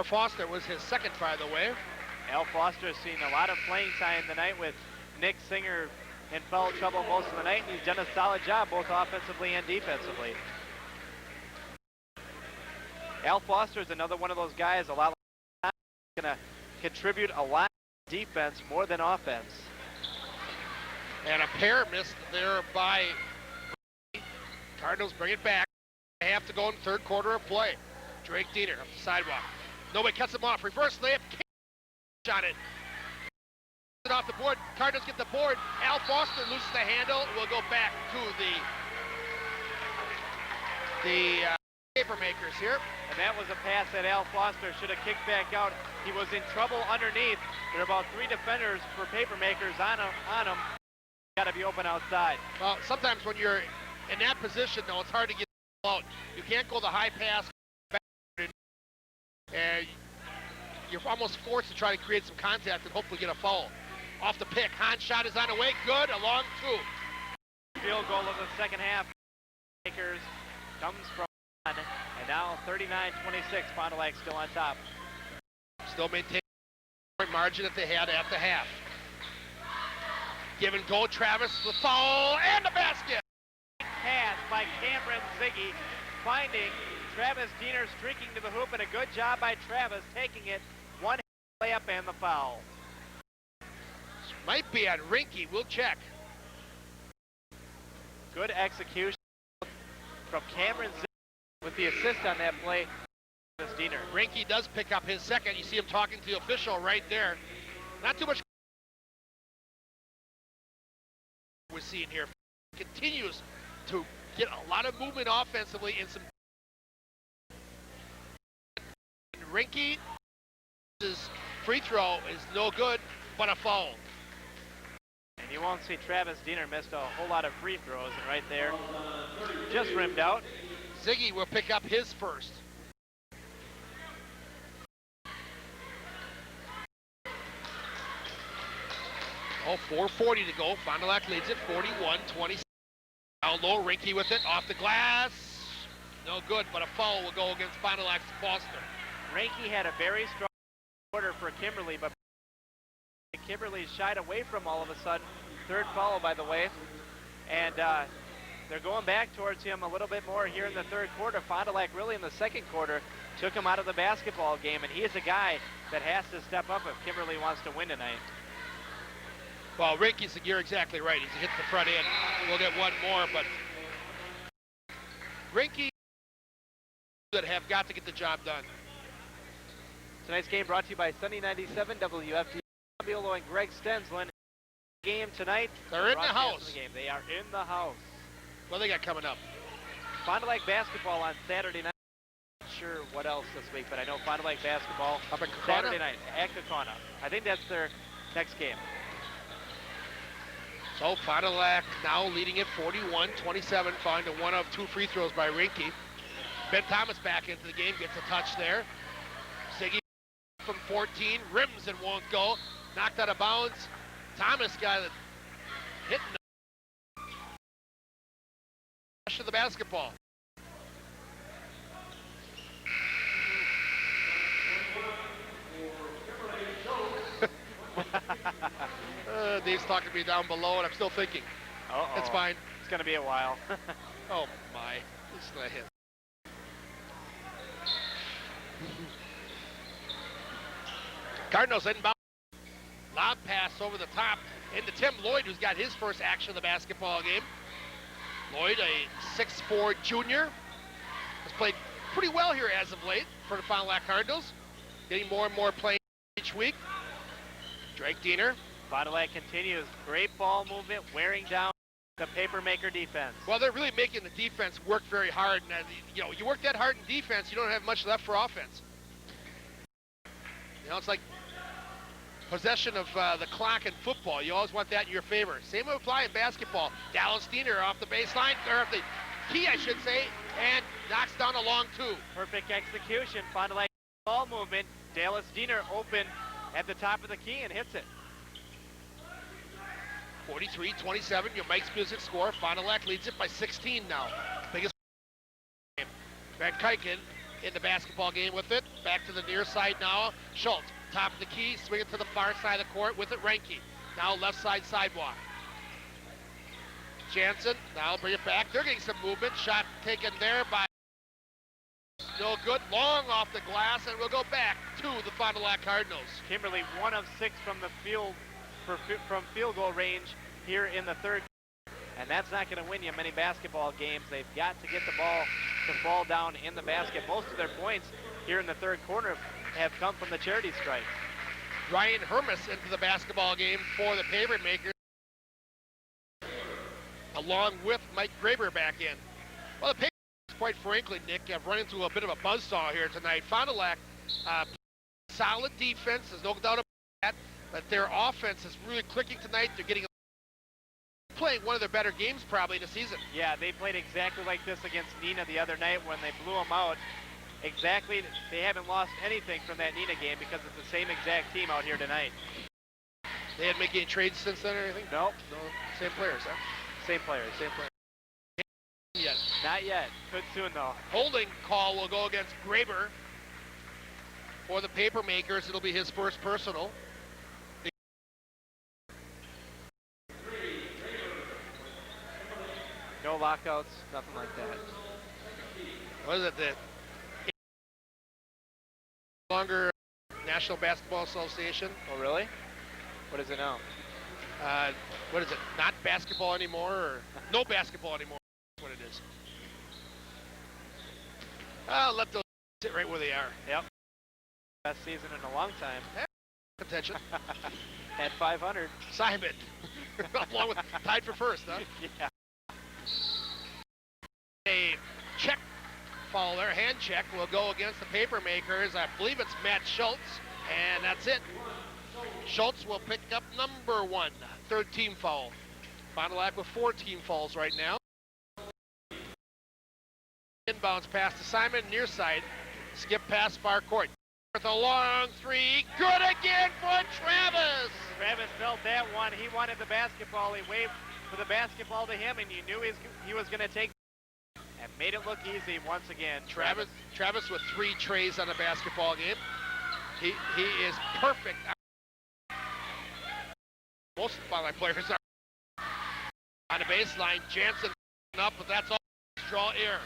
Foster, it was his second, by the way. Al Foster has seen a lot of playing time tonight with Nick Singer in foul trouble most of the night, and he's done a solid job both offensively and defensively. Al Foster is another one of those guys, a lot like going to contribute a lot to defense more than offense. And a pair missed there by Cardinals. Bring it back. They have to go in the third quarter of play. Drake Diener up the sidewalk. Nobody cuts him off. Reverse layup. On it. Off the board. Cardinals get the board. Al Foster loses the handle. We'll go back to the Papermakers here. And that was a pass that Al Foster should have kicked back out. He was in trouble underneath. There are about 3 defenders for Papermakers on him. Got to be open outside. Well, sometimes when you're in that position, though, it's hard to get out. You can't go the high pass back, and you're almost forced to try to create some contact and hopefully get a foul. Off the pick, Hahn's shot is on the way. Good, a long two. Field goal of the second half. Makers comes from on, and now 39-26. Fond du Lac still on top. Still maintaining the margin that they had at the half. Give and go, Travis, the foul, and the basket. Pass by Cameron Ziggy, finding Travis Diener streaking to the hoop, and a good job by Travis taking it. One layup and the foul. Might be on Rinky. We'll check. Good execution from Cameron with the assist on that play. Travis Diener. Rinky does pick up his second. You see him talking to the official right there. Not too much we're seeing here. Continues to get a lot of movement offensively and some. Rinky, his free throw is no good, but a foul. And you won't see Travis Diener missed a whole lot of free throws, and right there, just rimmed out. Ziggy will pick up his first. Oh, 4:40 to go. Fond du Lac leads it 41-27. Now low, Rinky with it off the glass. No good, but a foul will go against Fond du Lac's Foster. Rinky had a very strong quarter for Kimberly, but Kimberly shied away from all of a sudden. Third foul, by the way. And they're going back towards him a little bit more here in the third quarter. Fond du Lac really in the second quarter took him out of the basketball game, and he is a guy that has to step up if Kimberly wants to win tonight. Well, Rinky's, you're exactly right. He's hit the front end. We'll get one more, but Rinky that have got to get the job done. Tonight's game brought to you by Sunny 97, WFT, Fabiola and Greg Stensland. Game tonight. They're in the house. They are in the house. What they got coming up? Fond du Lac basketball on Saturday night. Not sure what else this week, but I know Fond du Lac basketball up in Kaukauna? Saturday night at Kaukauna. I think that's their next game. So Fond du Lac now leading it 41-27, following the one of two free throws by Rinky. Ben Thomas back into the game, gets a touch there. Siggy from 14, rims and won't go. Knocked out of bounds. Thomas got it hitting the rush of the basketball. Dave's talking to me down below, and I'm still thinking. It's fine. It's going to be a while. Oh, my. It's going to hit. Cardinals inbound. Lob pass over the top into Tim Lloyd, who's got his first action of the basketball game. Lloyd, a 6'4" junior, has played pretty well here as of late for the Fond du Lac Cardinals. Getting more and more playing each week. Drake Diener. Fond du Lac continues. Great ball movement, wearing down the paper-maker defense. Well, they're really making the defense work very hard. And, you work that hard in defense, you don't have much left for offense. It's like possession of the clock in football. You always want that in your favor. Same would apply in basketball. Dallas Diener off the baseline, or off the key, I should say, and knocks down a long two. Perfect execution. Fond du Lac ball movement. Dallas Diener open at the top of the key and hits it. 43-27, your Mike's Music score. Fond du Lac leads it by 16 now. Biggest game. Van Kuiken in the basketball game with it. Back to the near side now. Schultz, top of the key, swing it to the far side of the court with it. Reinke. Now left side sidewalk. Jansen, now bring it back. They're getting some movement. Shot taken there by no good. Long off the glass, and we'll go back to the Fond du Lac Cardinals. Kimberly 1 of 6 from the field from field goal range here in the third, and that's not going to win you many basketball games. They've got to get the ball to fall down in the basket. Most of their points here in the third quarter have come from the charity stripe. Ryan Hermes into the basketball game for the paper makers, along with Mike Graber back in. Well, the Patriots, quite frankly, Nick, have run into a bit of a buzzsaw here tonight. Fond du Lac, solid defense, there's no doubt about that, but their offense is really clicking tonight. They're playing one of their better games probably in the season. Yeah, they played exactly like this against Neenah the other night when they blew them out. Exactly, they haven't lost anything from that Neenah game because it's the same exact team out here tonight. They hadn't made any trades since then or anything? Nope. No, same players, huh? Same players. Yes. Not yet. Could soon, though. Holding call will go against Graber. For the paper makers, it'll be his first personal. No lockouts, nothing like that. What is it? longer National Basketball Association. Oh, really? What is it now? What is it? Not basketball anymore, or no basketball anymore? That's what it is. I'll let those sit right where they are. Yep. Best season in a long time. Attention. At 500. Simon. Along with tied for first, huh? Yeah. A check foul there, hand check, will go against the paper makers. I believe it's Matt Schultz, and that's it. Schultz will pick up number 1, third team foul. Fond du Lac with 4 team fouls right now. Inbounds pass to Simon, near side. Skip past far court. With a long 3, good again for Travis. Travis felt that one. He wanted the basketball. He waved for the basketball to him, and you knew he was going to take and made it look easy once again. Travis with 3 trays on a basketball game. He is perfect. Most of my players are on the baseline. Jansen up, but that's all. Draw air.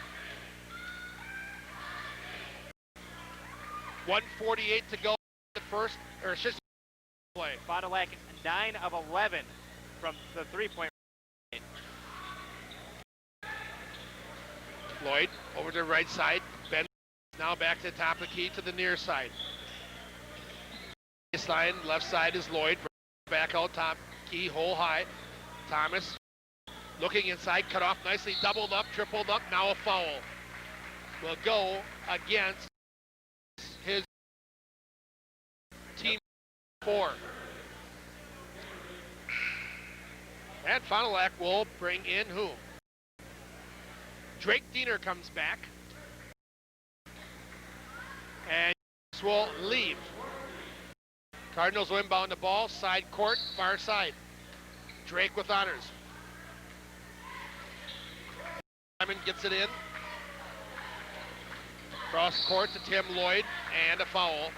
1:48 to go. The first, or it's just play. Fond du Lac 9 of 11 from the 3-point range. Lloyd over to the right side. Ben now back to the top of the key to the near side. Baseline, left side is Lloyd. Back out top, key, hole high. Thomas looking inside, cut off nicely, doubled up, tripled up, now a foul. Will go against his team 4. And Fond du Lac will bring in who? Drake Diener comes back. And this will leave. Cardinals will inbound the ball, side court, far side. Drake with honors. Simon gets it in. Cross court to Tim Lloyd, and a foul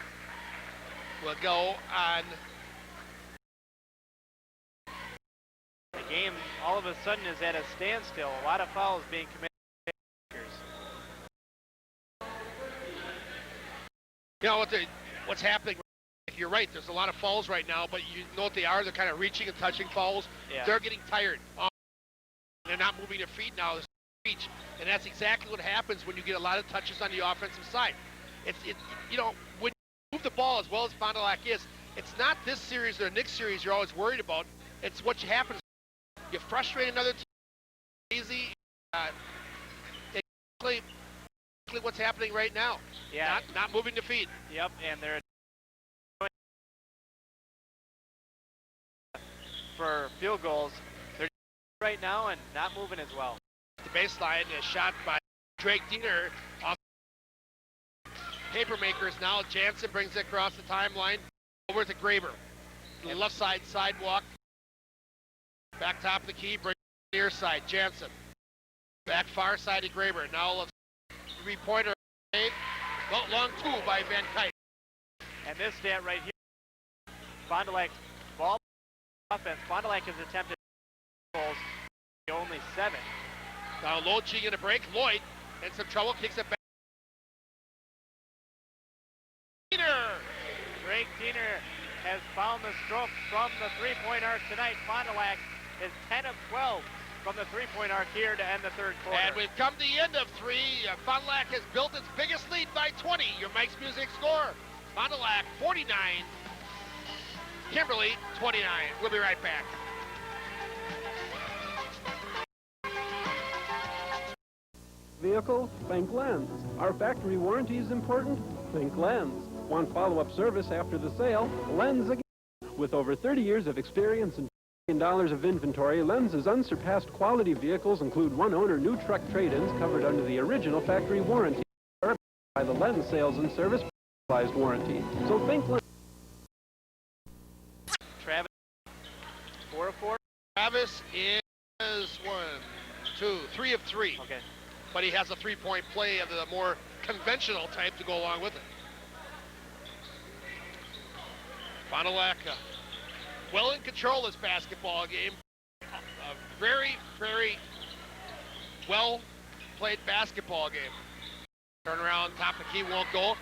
will go on. The game all of a sudden is at a standstill. A lot of fouls being committed. You know what's happening? You're right. There's a lot of fouls right now, but you know what they are? They're kind of reaching and touching fouls. Yeah. They're getting tired. They're not moving their feet now. There's reach, and that's exactly what happens when you get a lot of touches on the offensive side. It's you know, when you move the ball as well as Fond du Lac is, it's not this series or the next series you're always worried about. It's what happens. You frustrate another team. Easy. Exactly what's happening right now. Yeah. Not moving the feet. Yep, and they're for field goals. They're right now and not moving as well. The baseline is shot by Drake Diener off paper makers. Now Jansen brings it across the timeline over to Graber. The left side sidewalk. Back top of the key, bring near side, Jansen. Back far side to Graber. Now let's 3-pointer. Long 2 by Van Kuyt. And this stat right here, Fond du Lac ball offense. Fond du Lac has attempted goals, only 7. Now Lochi in a break. Lloyd in some trouble, kicks it back. Drake Diener has found the stroke from the 3-point arc tonight. Fond du Lac is 10 of 12 from the 3-point arc here to end the third quarter. And we've come to the end of 3. Fond du Lac has built its biggest lead by 20. Your Mike's Music score. Fond du Lac 49, Kimberly 29. We'll be right back. Vehicle? Think lens. Our factory warranty is important? Think lens. Want follow-up service after the sale? Lens again. With over 30 years of experience and $1 million of inventory, Lens's unsurpassed quality vehicles include one-owner new truck trade-ins covered under the original factory warranty by the Lens Sales and Service personalized warranty. So think Lens. Travis, 4 of 4. Travis is 1, 2, 3 of 3. Okay. But he has a 3-point play of the more conventional type to go along with it. Fond du Lac well in control of this basketball game. A very, very well played basketball game. Turn around, top of the key, won't go.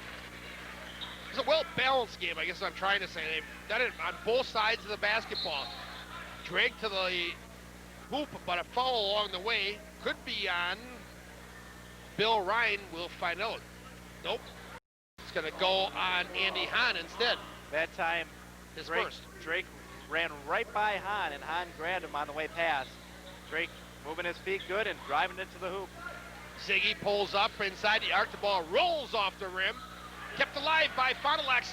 It's a well-balanced game, I guess I'm trying to say. They've done it on both sides of the basketball. Drake to the hoop, but a foul along the way. Could be on Bill Ryan. We'll find out. Nope. It's going to go on Andy Hahn instead. That time, His first. Drake ran right by Hahn, and Hahn grabbed him on the way past. Drake moving his feet good and driving it to the hoop. Ziggy pulls up inside the arc. The ball rolls off the rim. Kept alive by Fond du Lac.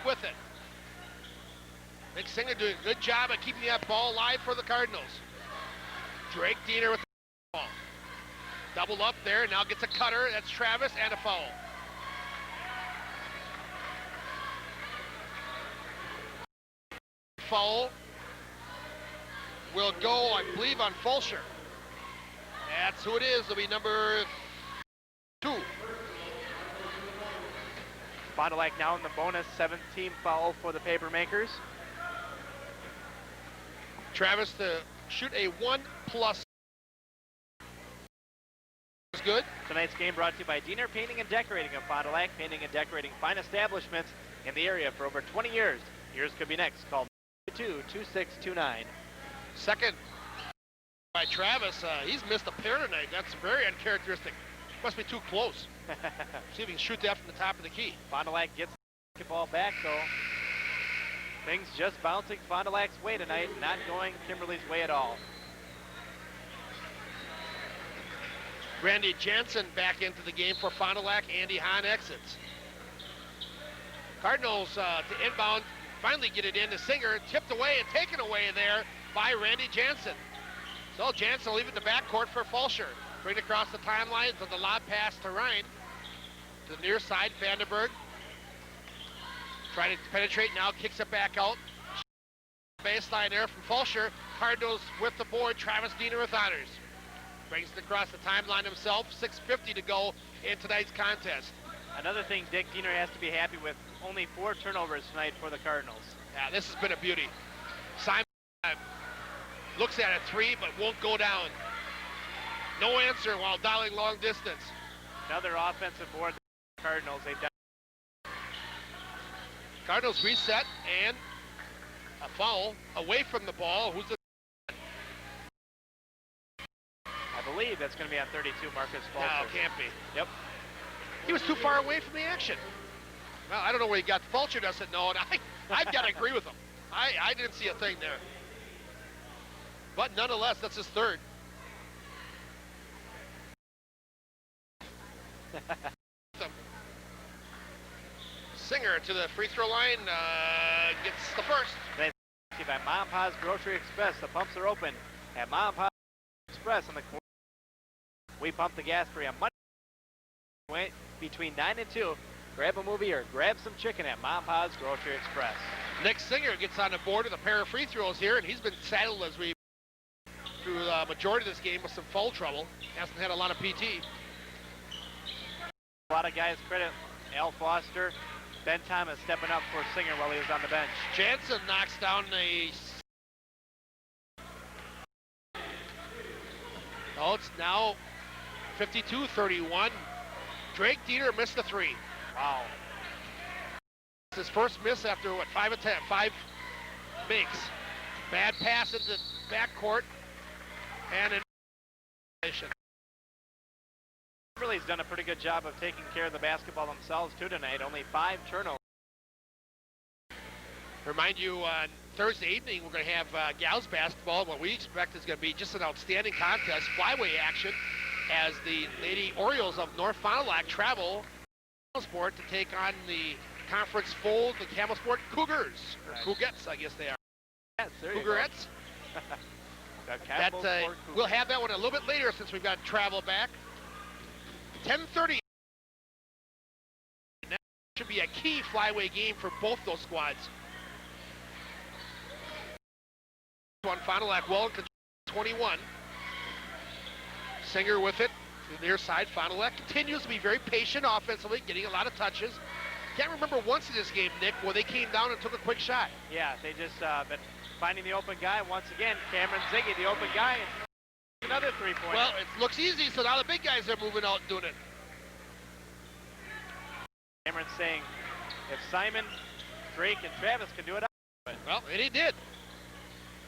With it. Nick Singer doing a good job at keeping that ball alive for the Cardinals. Drake Diener with the ball. Double up there, now gets a cutter. That's Travis, and a foul. Foul will go, I believe, on Fulcher. That's who it is. It'll be number 2. Fond du Lac now in the bonus 7th-team foul for the Papermakers. Travis to shoot a 1+. Is good. Tonight's game brought to you by Diener Painting and Decorating of Fond du Lac, painting and decorating fine establishments in the area for over 20 years. Yours could be next. Call 22629. Second by Travis. He's missed a pair tonight. That's very uncharacteristic. Must be too close. See if he can shoot that from the top of the key. Fond du Lac gets the basketball back, though. Things just bouncing Fond du Lac's way tonight, not going Kimberly's way at all. Randy Jansen back into the game for Fond du Lac. Andy Hahn exits. Cardinals to inbound, finally get it into Singer, tipped away and taken away there by Randy Jansen. So Jansen will leave it in the backcourt for Fulcher. Bring it across the timeline to the lob pass to Ryan. To the near side, Vandenberg. Trying to penetrate now, kicks it back out. Baseline there from Fulcher. Cardinals with the board, Travis Diener with honors. Brings it across the timeline himself, 6:50 to go in tonight's contest. Another thing Dick Diener has to be happy with, only 4 turnovers tonight for the Cardinals. Yeah, this has been a beauty. Simon looks at a 3, but won't go down. No answer while dialing long distance. Another offensive board for the Cardinals. They've done. Cardinals reset, and a foul away from the ball. Who's the... I believe that's going to be on 32, Marcus Fulcher. No, can't be. Yep. He was too far away from the action. Well, I don't know where he got. Fulcher doesn't know, and I've got to agree with him. I didn't see a thing there. But nonetheless, that's his 3rd. Singer to the free throw line, gets the first. By Mom Pa's Grocery Express. The pumps are open at Mom Pa's Express on the corner. We pump the gas for you on Monday between 9 and 2. Grab a movie or grab some chicken at Mom Pa's Grocery Express. Nick Singer gets on the board with a pair of free throws here, and he's been saddled as we through the majority of this game with some foul trouble. Hasn't had a lot of PT. A lot of guys credit Al Foster. Ben Thomas stepping up for Singer while he was on the bench. Jansen knocks down the... Oh, it's now 52-31. Drake Diener missed the 3. Wow. It's his first miss after, what, 5 of 10, 5 makes. Bad pass into the backcourt. And an... Kimberly's done a pretty good job of taking care of the basketball themselves, too, tonight. Only 5 turnovers. Remind you, on Thursday evening, we're going to have gals basketball. What we expect is going to be just an outstanding contest, flyway action, as the Lady Orioles of North Fond du Lac travel Sport to take on the conference fold, the Camel Sport Cougars. Or Cougettes, I guess they are. Yes, there you Cougarettes. go. We'll have that one a little bit later since we've got travel back. 10:30. That should be a key flyway game for both those squads. On Fond du Lac, well, 21. Singer with it to the near side. Fond du Lac continues to be very patient offensively, getting a lot of touches. Can't remember once in this game, Nick, where they came down and took a quick shot. Yeah, they just been finding the open guy once again. Cameron Ziggy, the open guy, and another 3-point. Well, it looks easy, so now the big guys are moving out and doing it. Cameron saying, if Simon, Drake, and Travis can do it, I'll do it. Well, and he did.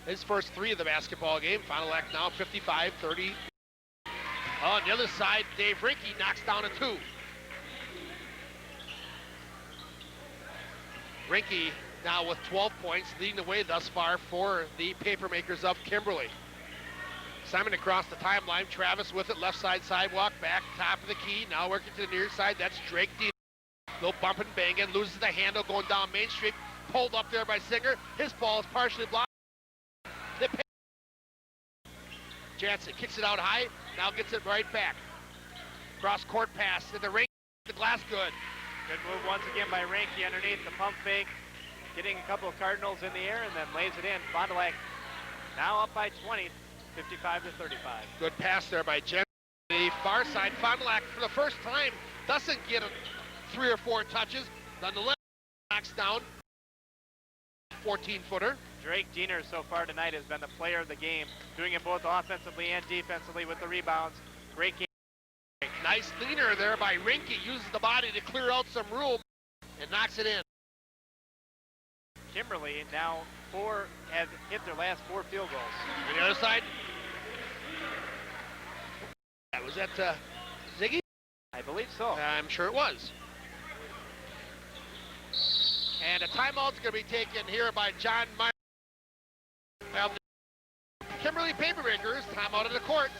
His first 3 of the basketball game. Final act now 55-30. On the other side, Dave Rinke knocks down a 2. Rinke now with 12 points, leading the way thus far for the Papermakers of Kimberly. Simon across the timeline, Travis with it, left side sidewalk, back top of the key, now working to the near side, that's Drake D. Little bump and banging, loses the handle going down Main Street, pulled up there by Singer. His ball is partially blocked. Jansen kicks it out high, now gets it right back. Cross court pass to the ring, the glass good. Good move once again by Ranke underneath the pump fake, getting a couple of Cardinals in the air and then lays it in. Fond du Lac now up by 20, 55-35. Good pass there by Jensen. The far side, Fond du Lac for the first time doesn't get 3 or 4 touches. Nonetheless, knocks down 14-footer. Drake Diener so far tonight has been the player of the game, doing it both offensively and defensively with the rebounds. Great game. Nice leaner there by Rinke, uses the body to clear out some room and knocks it in. Kimberly now has hit their last 4 field goals. On the other side, was that Ziggy? I believe so. I'm sure it was. And a timeout's going to be taken here by John Meyer. Well, the Kimberly Papermakers, timeout of the court.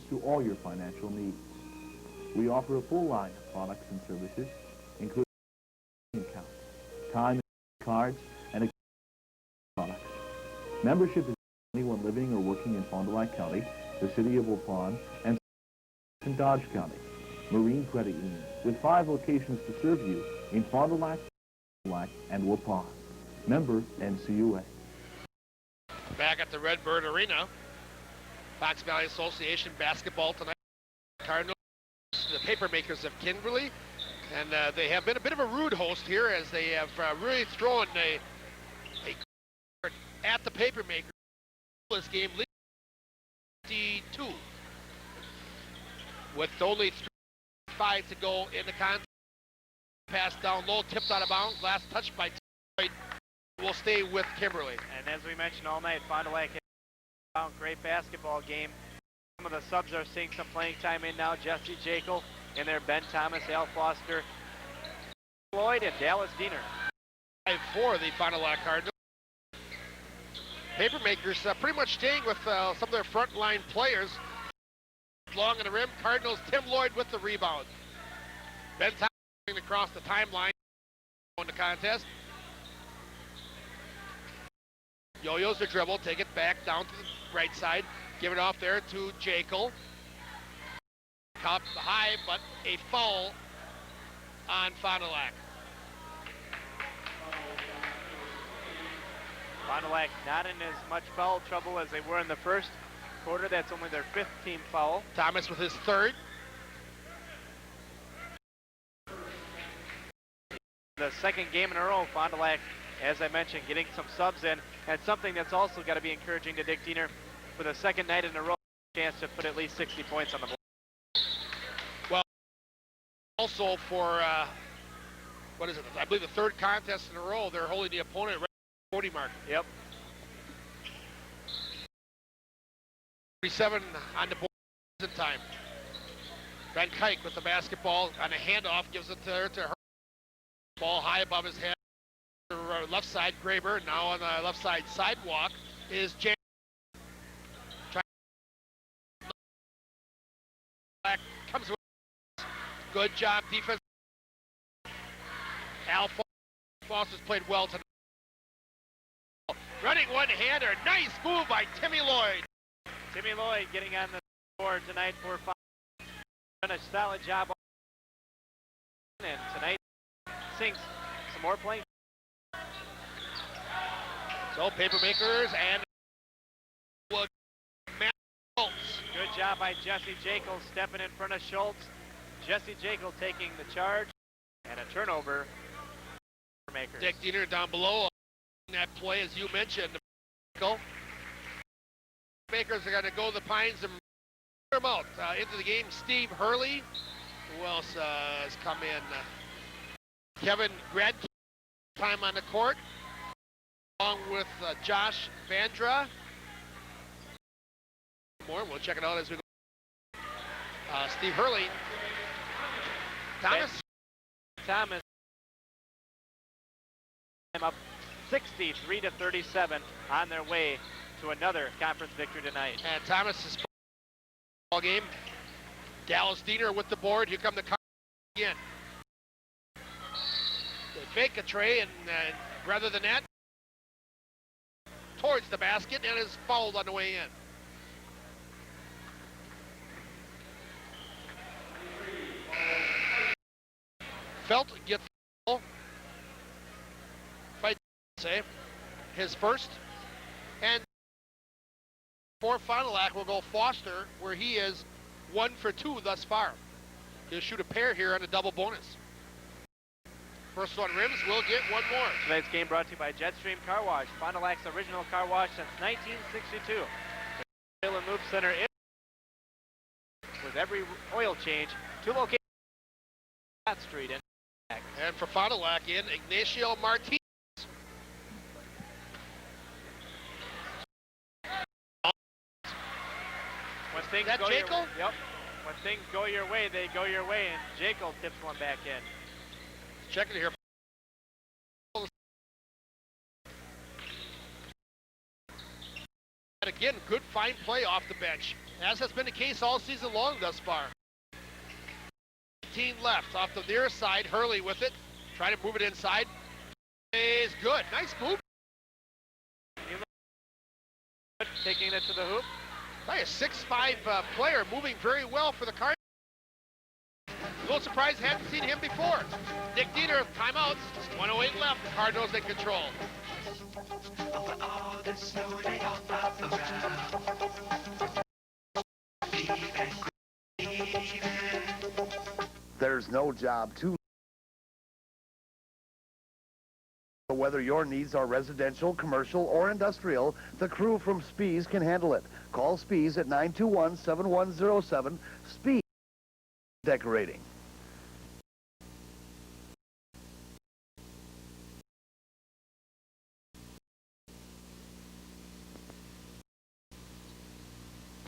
To all your financial needs. We offer a full line of products and services, including account, time cards, and products. Membership is anyone living or working in Fond du Lac County, the city of Waupun, and in Dodge County. Marine Credit Union, with 5 locations to serve you in Fond du Lac, and Waupun. Member NCUA. Back at the Redbird Arena, Fox Valley Association basketball tonight. Cardinals, the Papermakers of Kimberly, and they have been a bit of a rude host here as they have really thrown a at the Papermakers. This game lead 52 with only 5 to go in the contest. Pass down low, tipped out of bounds, last touch by Lloyd. Will stay with Kimberly. And as we mentioned all night, Fond du Lac had a great basketball game. Some of the subs are seeing some playing time in now. Jesse Jekyll in there, Ben Thomas, Al Foster, Lloyd, and Dallas Diener. 5-4 the Fond du Lac Cardinals. Papermakers pretty much staying with some of their frontline players. Long in the rim, Cardinals, Tim Lloyd with the rebound. Ben Thomas across the timeline in the contest. Yo-yos the dribble, take it back down to the right side, give it off there to Jekyll. Top high, but a foul on Fond du Lac. Fond du Lac not in as much foul trouble as they were in the first quarter. That's only their 5th team foul. Thomas with his 3rd. The 2nd game in a row, Fond du Lac, as I mentioned, getting some subs in, and something that's also got to be encouraging to Dick Diener for the 2nd night in a row, chance to put at least 60 points on the board. Well, also for, what is it, I believe the 3rd contest in a row, they're holding the opponent right at the 40 mark. Yep. 37 on the board in time. Van Kuyk with the basketball on a handoff, gives it to her. Ball high above his head. Left side, Graber. Now on the left side sidewalk is James. Comes with good job defense. Al Foster's played well tonight. Running one-hander, nice move by Timmy Lloyd. Timmy Lloyd getting on the board tonight for Fond. Done a solid job. And tonight sinks some more playing. So Papermakers and Matt Schultz. Good job by Jesse Jekyll stepping in front of Schultz. Jesse Jekyll taking the charge and a turnover Makers. Dick Diener down below. That play, as you mentioned, Makers are going to go to the Pines and them out. Into the game, Steve Hurley. Who else has come in? Kevin Gradke, time on the court, along with Josh Vandra. More, we'll check it out as we go. Steve Hurley. Thomas up 63-37 on their way to another conference victory tonight. And Thomas is ball game. Dallas Diener with the board. Here come the Cardinals again. They fake a tray and rather than that, towards the basket and is fouled on the way in. Felt gets the ball. By say his first, and for Fond du Lac will go Foster, where he is 1 for 2 thus far. He'll shoot a pair here on a double bonus. First one rims, will get one more. Tonight's game brought to you by Jetstream Car Wash, Fond du Lac's original car wash since 1962. The Oil and Move Center is with every oil change, 2 locations on Scott Street. And for Fond du Lac in Ignacio Martinez. When things that go Jekyll? Yep. When things go your way, they go your way, and Jekyll tips one back in. Check it here. And again, good fine play off the bench, as has been the case all season long thus far. 18 left off the near side. Hurley with it, trying to move it inside. Is good. Nice move. Taking it to the hoop. A 6'5" player moving very well for the Cardinals. A little surprised, hadn't seen him before. Dick Diener, timeouts. 1:08 left. Cardinals in control. There's no job too. Whether your needs are residential, commercial, or industrial, the crew from Spies can handle it. Call Spies at 921-7107. Spies Decorating.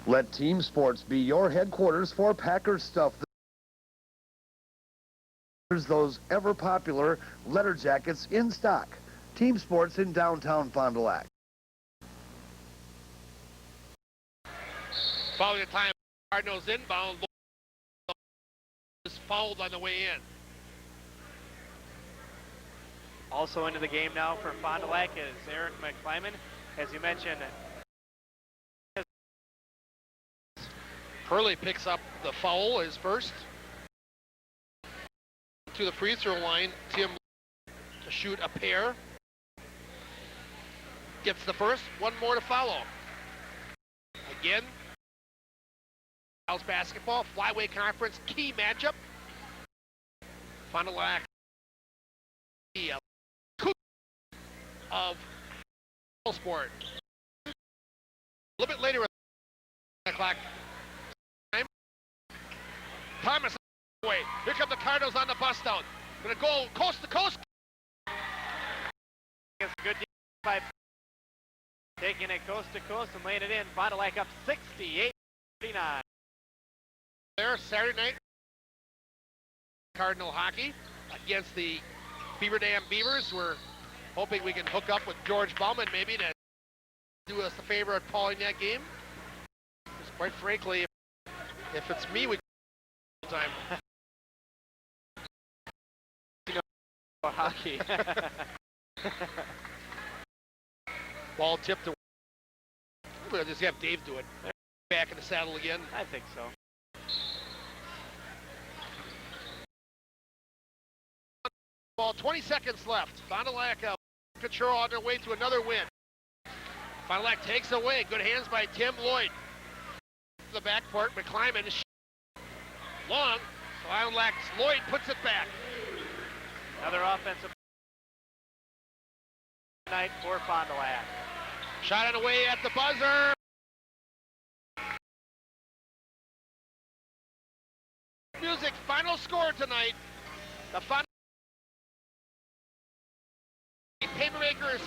Let Team Sports be your headquarters for Packers stuff. There's those ever-popular letter jackets in stock. Team Sports in downtown Fond du Lac. Following the time, Cardinals inbound. Is fouled on the way in. Also into the game now for Fond du Lac is Eric McClyman. As you mentioned, Hurley picks up the foul, his first. To the free throw line, Tim to shoot a pair. Gets the first, one more to follow. Again, House basketball, flyweight conference, key matchup. Fond du Lac, the of sport. A little bit later, 10 o'clock. Thomas away. Here come the Cardinals on the bust out. Gonna go coast to coast. It's a good by taking it coast to coast and laying it in. Fond du Lac up 68-39. There, Saturday night, Cardinal hockey against the Beaver Dam Beavers. We're hoping we can hook up with George Bauman maybe to do us a favor at calling that game. Because quite frankly, if it's me, we time. You know, hockey. Ball tipped to. We'll just have Dave do it. Back in the saddle again. I think so. Ball, 20 seconds left. Fond du Lac control on their way to another win. Fond du Lac takes away. Good hands by Tim Lloyd. The backcourt, McClyman is long. Fond du Lac's Lloyd puts it back. Another offensive tonight for Fond du Lac. Shot it away at the buzzer. Music, final score tonight. The Fond Papermakers